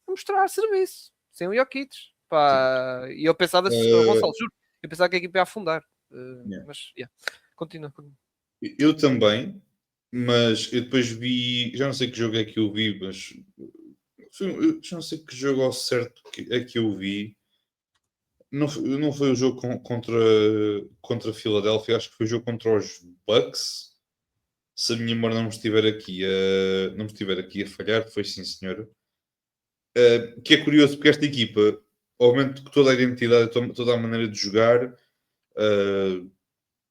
a mostrar serviço. Sem o Jokic. Pá. E eu pensava, Gonçalo, juro, eu pensava que a equipa ia afundar. Mas, continua. Eu também, mas eu depois vi, já não sei que jogo é que eu vi, mas eu já não sei que jogo ao certo é que eu vi. Não foi o jogo contra a Filadélfia, acho que foi o jogo contra os Bucks. Se a minha memória não me estiver aqui a falhar, foi sim, senhora. Que é curioso porque esta equipa, obviamente, toda a identidade, toda a maneira de jogar,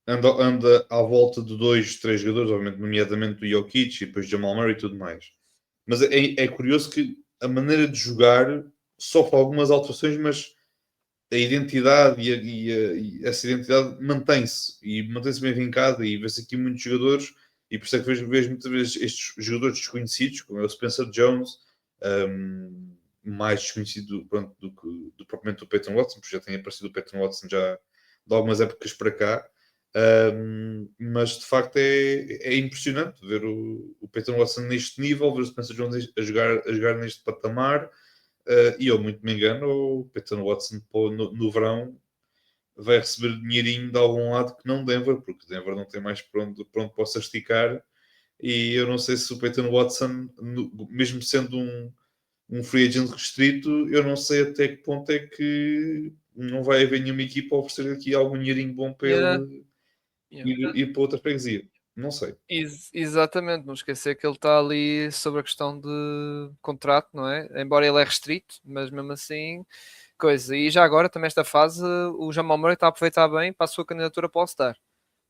anda à volta de 2, 3 jogadores, obviamente, nomeadamente o Jokic e depois Jamal Murray e tudo mais. Mas é curioso que a maneira de jogar sofre algumas alterações, mas a identidade e essa identidade mantém-se e mantém-se bem vincada e vê-se aqui muitos jogadores e por isso é que vejo muitas vezes estes jogadores desconhecidos, como é o Spencer Jones, mais desconhecido pronto, do propriamente do Peyton Watson, porque já tem aparecido o Peyton Watson já de algumas épocas para cá. Mas de facto é impressionante ver o Peyton Watson neste nível, ver o Spencer Jones a jogar neste patamar. E eu muito me engano, o Peyton Watson no verão vai receber dinheirinho de algum lado que não Denver, porque Denver não tem mais para onde possa esticar. E eu não sei se o Peyton Watson, mesmo sendo um free agent restrito, eu não sei até que ponto é que não vai haver nenhuma equipa a oferecer aqui algum dinheirinho bom para ele ir para outra freguesia. Não sei. Exatamente, não esquecer que ele está ali sobre a questão de contrato, não é? Embora ele é restrito, mas mesmo assim, coisa. E já agora, também esta fase, o Jamal Murray está a aproveitar bem para a sua candidatura para o All-Star.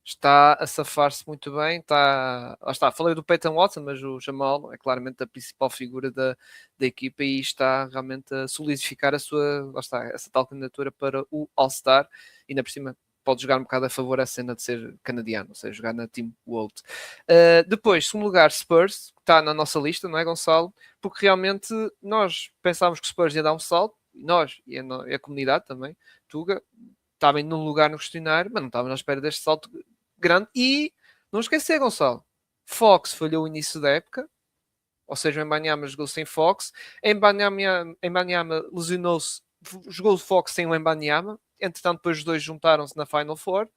está a safar-se muito bem. Lá está, falei do Peyton Watson, mas o Jamal é claramente a principal figura da equipa e está realmente a solidificar a sua, lá está, essa tal candidatura para o All-Star. E ainda por cima pode jogar um bocado a favor a cena de ser canadiano, ou seja, jogar na Team World. Depois, segundo lugar, Spurs, que está na nossa lista, não é, Gonçalo? Porque realmente nós pensávamos que o Spurs ia dar um salto, nós e a comunidade também, Tuga, estava num lugar no questionário, mas não estava à espera deste salto grande. E não esquecer, Gonçalo, Fox falhou o início da época, ou seja, o Embanyama jogou sem Fox, Embanyama lesionou-se, jogou o Fox sem o Embanyama, entretanto depois os dois juntaram-se na Final Four,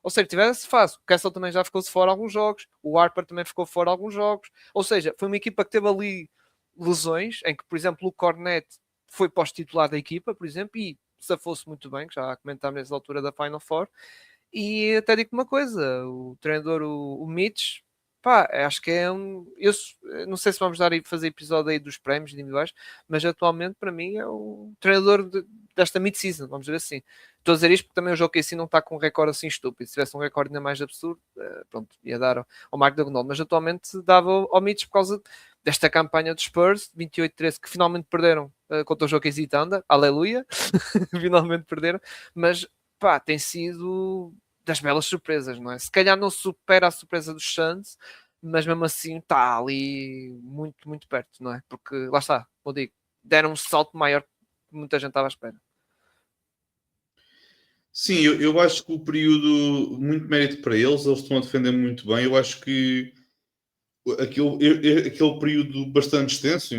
ou seja, tivesse fácil. O Kessel também já ficou-se fora alguns jogos, o Harper também ficou fora alguns jogos, ou seja, foi uma equipa que teve ali lesões, em que, por exemplo, o Cornet foi pós-titular da equipa, por exemplo, e safou-se muito bem, que já comentámos nessa altura da Final Four. E até digo uma coisa: o treinador, o Mitch, pá, acho que é um. Não sei se vamos dar aí fazer episódio aí dos prémios individuais, mas atualmente para mim é o treinador desta mid-season, vamos dizer assim. Estou a dizer isto porque também o jogo que assim não está com um recorde assim estúpido. Se tivesse um recorde ainda mais absurdo, pronto, ia dar ao Mark Dagnall, mas atualmente dava ao Mitch por causa desta campanha dos Spurs, 28-13, que finalmente perderam contra o jogo e Thunder, aleluia, finalmente perderam, mas pá, tem sido das belas surpresas, não é? Se calhar não supera a surpresa dos Suns, mas mesmo assim está ali muito, muito perto, não é? Porque lá está, como digo, deram um salto maior que muita gente estava à espera. Sim, eu acho que o período, muito mérito para eles estão a defender muito bem. Eu acho que aquele período bastante extenso,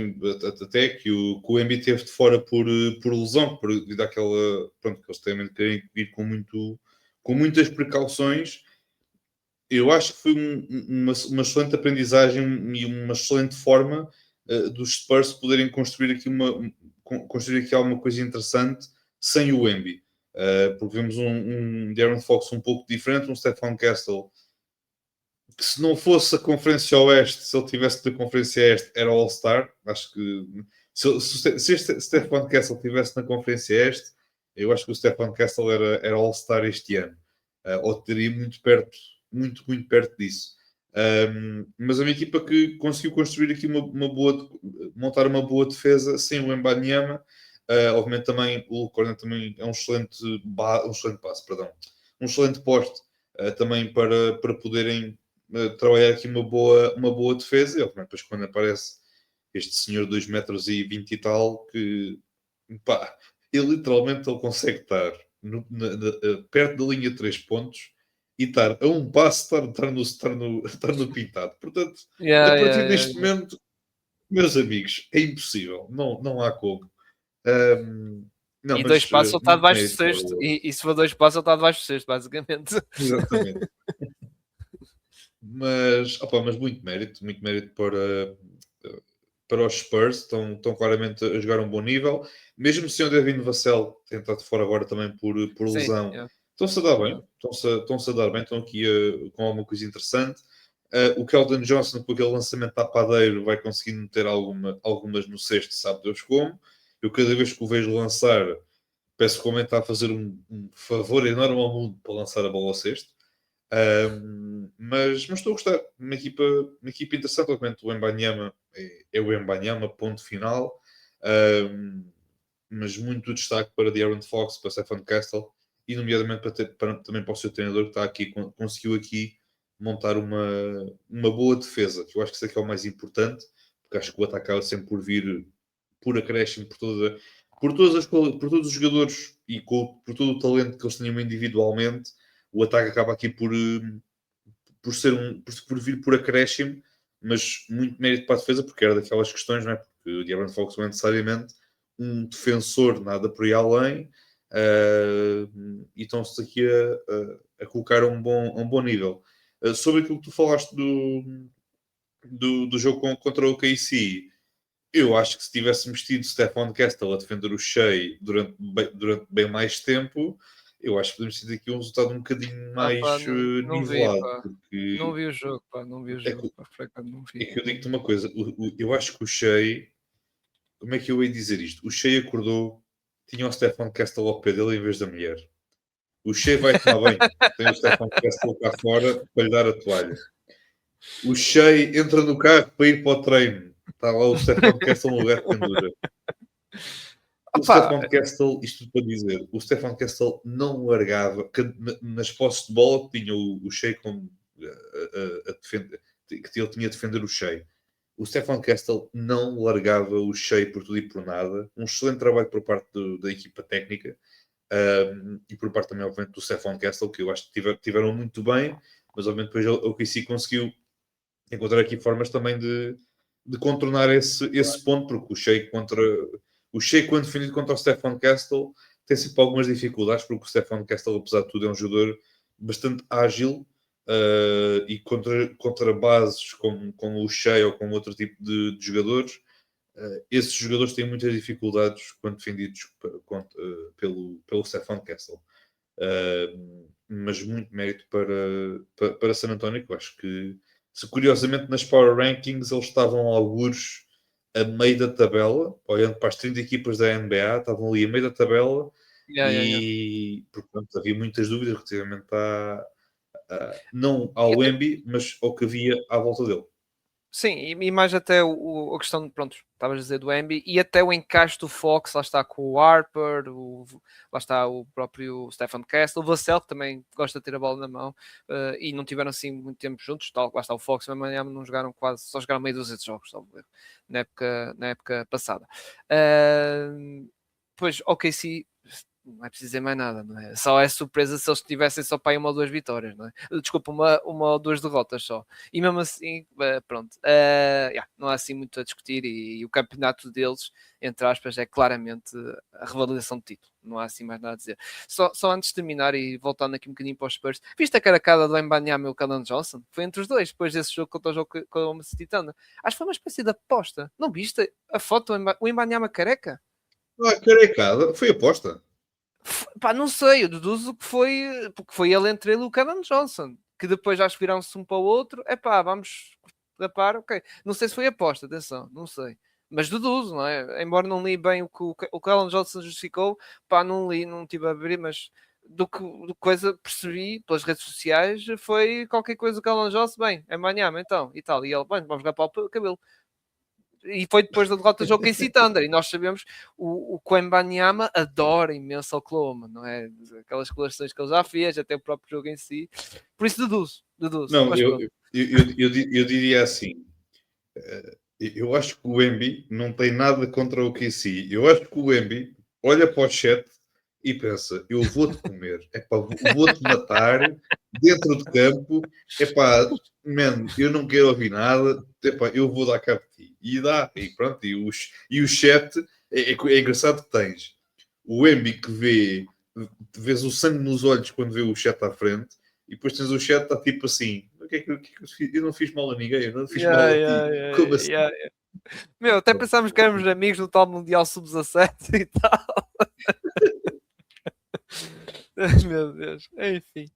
até que o Embiid teve de fora por lesão, por devido àquela, pronto, que eles também querem vir com muitas precauções. Eu acho que foi uma excelente aprendizagem e uma excelente forma dos Spurs poderem construir aqui alguma coisa interessante sem o Embiid. Porque vemos um De'Aaron Fox um pouco diferente, um Stephon Castle que, se não fosse a Conferência Oeste, se ele tivesse da Conferência Este, era All-Star. Acho que se este Stephon Castle estivesse na Conferência Este, eu acho que o Stephon Castle era All-Star este ano, ou teria muito perto, muito, muito perto disso. Mas é uma equipa que conseguiu construir aqui montar uma boa defesa sem o Embanyama. Obviamente também o Cornet também é um excelente passe, perdão, um excelente poste também para poderem trabalhar aqui uma boa defesa. E obviamente depois quando aparece este senhor de 2 metros e 20 e tal, que pá, ele consegue estar perto da linha de 3 pontos e estar a um passo, estar no pintado. Portanto, a Yeah, partir yeah, yeah, deste yeah. momento, meus amigos, é impossível. Não há como. Um, não, E dois mas passos ele está muito debaixo do mérito para sexto. o. E se for dois passos ele está debaixo do sexto, basicamente. Exatamente. Mas muito mérito para os Spurs, estão claramente a jogar um bom nível, mesmo se o Devin Vassell tem estado fora agora também por Sim, lesão, yeah, estão-se a dar bem, yeah. estão-se a dar bem, estão aqui com alguma coisa interessante. O Keldon Johnson, com aquele lançamento tapadeiro, vai conseguindo meter algumas no sexto, sabe Deus como. Eu cada vez que o vejo lançar, peço que o homem está a fazer um favor enorme ao mundo para lançar a bola ao sexto. Mas estou a gostar. Uma equipa interessante. Obviamente, o Embanyama é o Embanyama, ponto final. Um, mas muito destaque para De'Aaron Fox, para Stephen Castle e, nomeadamente, também para o seu treinador que está aqui, conseguiu aqui montar uma boa defesa, que eu acho que isso aqui é o mais importante, porque acho que o ataque acaba sempre por vir por acréscimo, por todos os jogadores e por todo o talento que eles tinham individualmente. O ataque acaba aqui por vir por acréscimo, mas muito mérito para a defesa, porque era daquelas questões, não é? Porque o De'Aaron Fox não é necessariamente um defensor, nada por aí além, e estão-se aqui a colocar a um bom nível. Sobre aquilo que tu falaste do jogo contra o KC, eu acho que se tivéssemos tido Stephon Castle a defender o Shea durante bem mais tempo, eu acho que podemos ter aqui um resultado um bocadinho Ah, pá, mais não vi, nivelado, pá. Não porque vi o jogo, pá. Não vi o é jogo, que, pá. Por acaso não é vi. que eu digo-te uma coisa, eu acho que o Shea, como é que eu ia dizer isto? O Shea acordou, tinha o Stephon Castle ao pé dele em vez da mulher. O Shea vai tomar banho. Tem o Stefan Castle cá fora para lhe dar a toalha. O Shea entra no carro para ir para o treino. Está lá o Stefan Castle no lugar de pendura. O Stefan Castle, isto tudo para dizer, o Stefan Castle não largava, que nas posses de bola tinha o Shea como a defender, que ele tinha a defender o Shea. O Stefan Castle não largava o Shea por tudo e por nada. Um excelente trabalho por parte da equipa técnica e por parte também, obviamente, do Stefan Castle, que eu acho que tiveram muito bem, mas obviamente depois o KC conseguiu encontrar aqui formas também de contornar esse ponto, porque o Shea quando defendido contra o Stefan Castle tem sempre algumas dificuldades, porque o Stefan Castle, apesar de tudo, é um jogador bastante ágil e contra bases como o Shea ou com outro tipo de jogadores, esses jogadores têm muitas dificuldades quando defendidos pelo Stefan Castle. Mas muito mérito para San António, que eu acho que curiosamente nas Power Rankings eles estavam algures a meio da tabela, olhando para as 30 equipas da NBA, estavam ali a meio da tabela portanto havia muitas dúvidas relativamente não ao Wemby, mas ao que havia à volta dele. Sim, e mais até a questão de, pronto, estavas a dizer do Embi, e até o encaixe do Fox, lá está com o Harper, lá está o próprio Stephen Castle, o Vassell, que também gosta de ter a bola na mão, e não tiveram assim muito tempo juntos, lá está o Fox e o Miami não jogaram quase, só jogaram meio dúzia de jogos, na época passada. Pois, OKC, não é preciso dizer mais nada, não é? Só é surpresa se eles tivessem só para aí 1 ou 2 vitórias, não é? Desculpa, uma ou 2 derrotas só. E mesmo assim, pronto, não há assim muito a discutir e o campeonato deles, entre aspas, é claramente a revalidação de título. Não há assim mais nada a dizer. Só antes de terminar e voltando aqui um bocadinho para os Spurs, viste a caracada do Mbanyama e o Keldon Johnson? Foi entre os dois, depois desse jogo contra o jogo com o City Thunder. Acho que foi uma espécie de aposta. Não viste a foto do Mbanyama careca? Carecada, foi aposta. Pá, não sei, eu deduzo que foi porque foi ele entre ele e o Keldon Johnson, que depois já viram-se um para o outro. É pá, vamos rapar, ok. Não sei se foi aposta, atenção, não sei. Mas deduzo, não é? Embora não li bem o que o Keldon Johnson justificou, pá, não li, não tive a abrir, mas do que coisa percebi pelas redes sociais foi qualquer coisa do Keldon Johnson, bem, é amanhã, então, e tal. E ele, bem, vamos jogar para o cabelo. E foi depois da derrota do jogo em City Thunder. E nós sabemos o Wembanyama adora imenso Oklahoma, não é? Aquelas declarações que ele já fez, até o próprio jogo em si. Por isso deduzo. Não, eu diria assim. Eu acho que o Wemby não tem nada contra o KC. Eu acho que o Wemby olha para o chat e pensa: eu vou-te comer, vou-te matar dentro de campo. Man, eu não quero ouvir nada, eu vou dar cabo de ti. E dá, e pronto. E o chat é engraçado que tens o Wemby que vês o sangue nos olhos quando vê o chat à frente, e depois tens o chat, está tipo assim: o que é que eu fiz? Eu não fiz mal a ninguém, eu não fiz mal a ti. Como assim? Meu, até pensámos que éramos amigos do tal Mundial Sub-17 e tal. Meu Deus, enfim.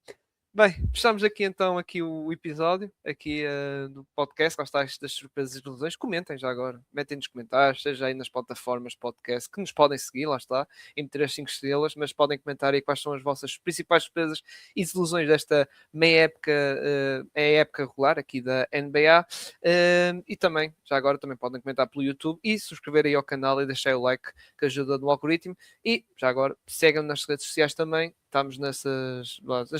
Bem, fechamos aqui então o episódio aqui do podcast, lá está das surpresas e ilusões. Comentem já agora, metem nos comentários, seja aí nas plataformas de podcast que nos podem seguir, lá está, e meter as 5 estrelas, mas podem comentar aí quais são as vossas principais surpresas e desilusões desta meia época, época regular aqui da NBA. E também, já agora, também podem comentar pelo YouTube e subscrever aí ao canal e deixar o like que ajuda no algoritmo. E já agora, seguem-me nas redes sociais também. Estamos nas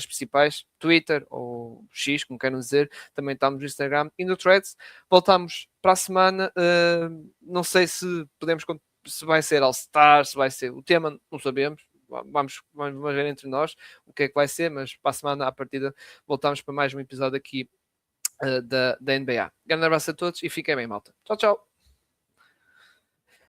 principais, Twitter ou X, como queiram dizer. Também estamos no Instagram e no Threads. Voltamos para a semana. Não sei se vai ser All-Star, se vai ser o tema, não sabemos. Vamos ver entre nós o que é que vai ser, mas para a semana, à partida, voltamos para mais um episódio aqui da NBA. Grande abraço a todos e fiquem bem, malta. Tchau, tchau.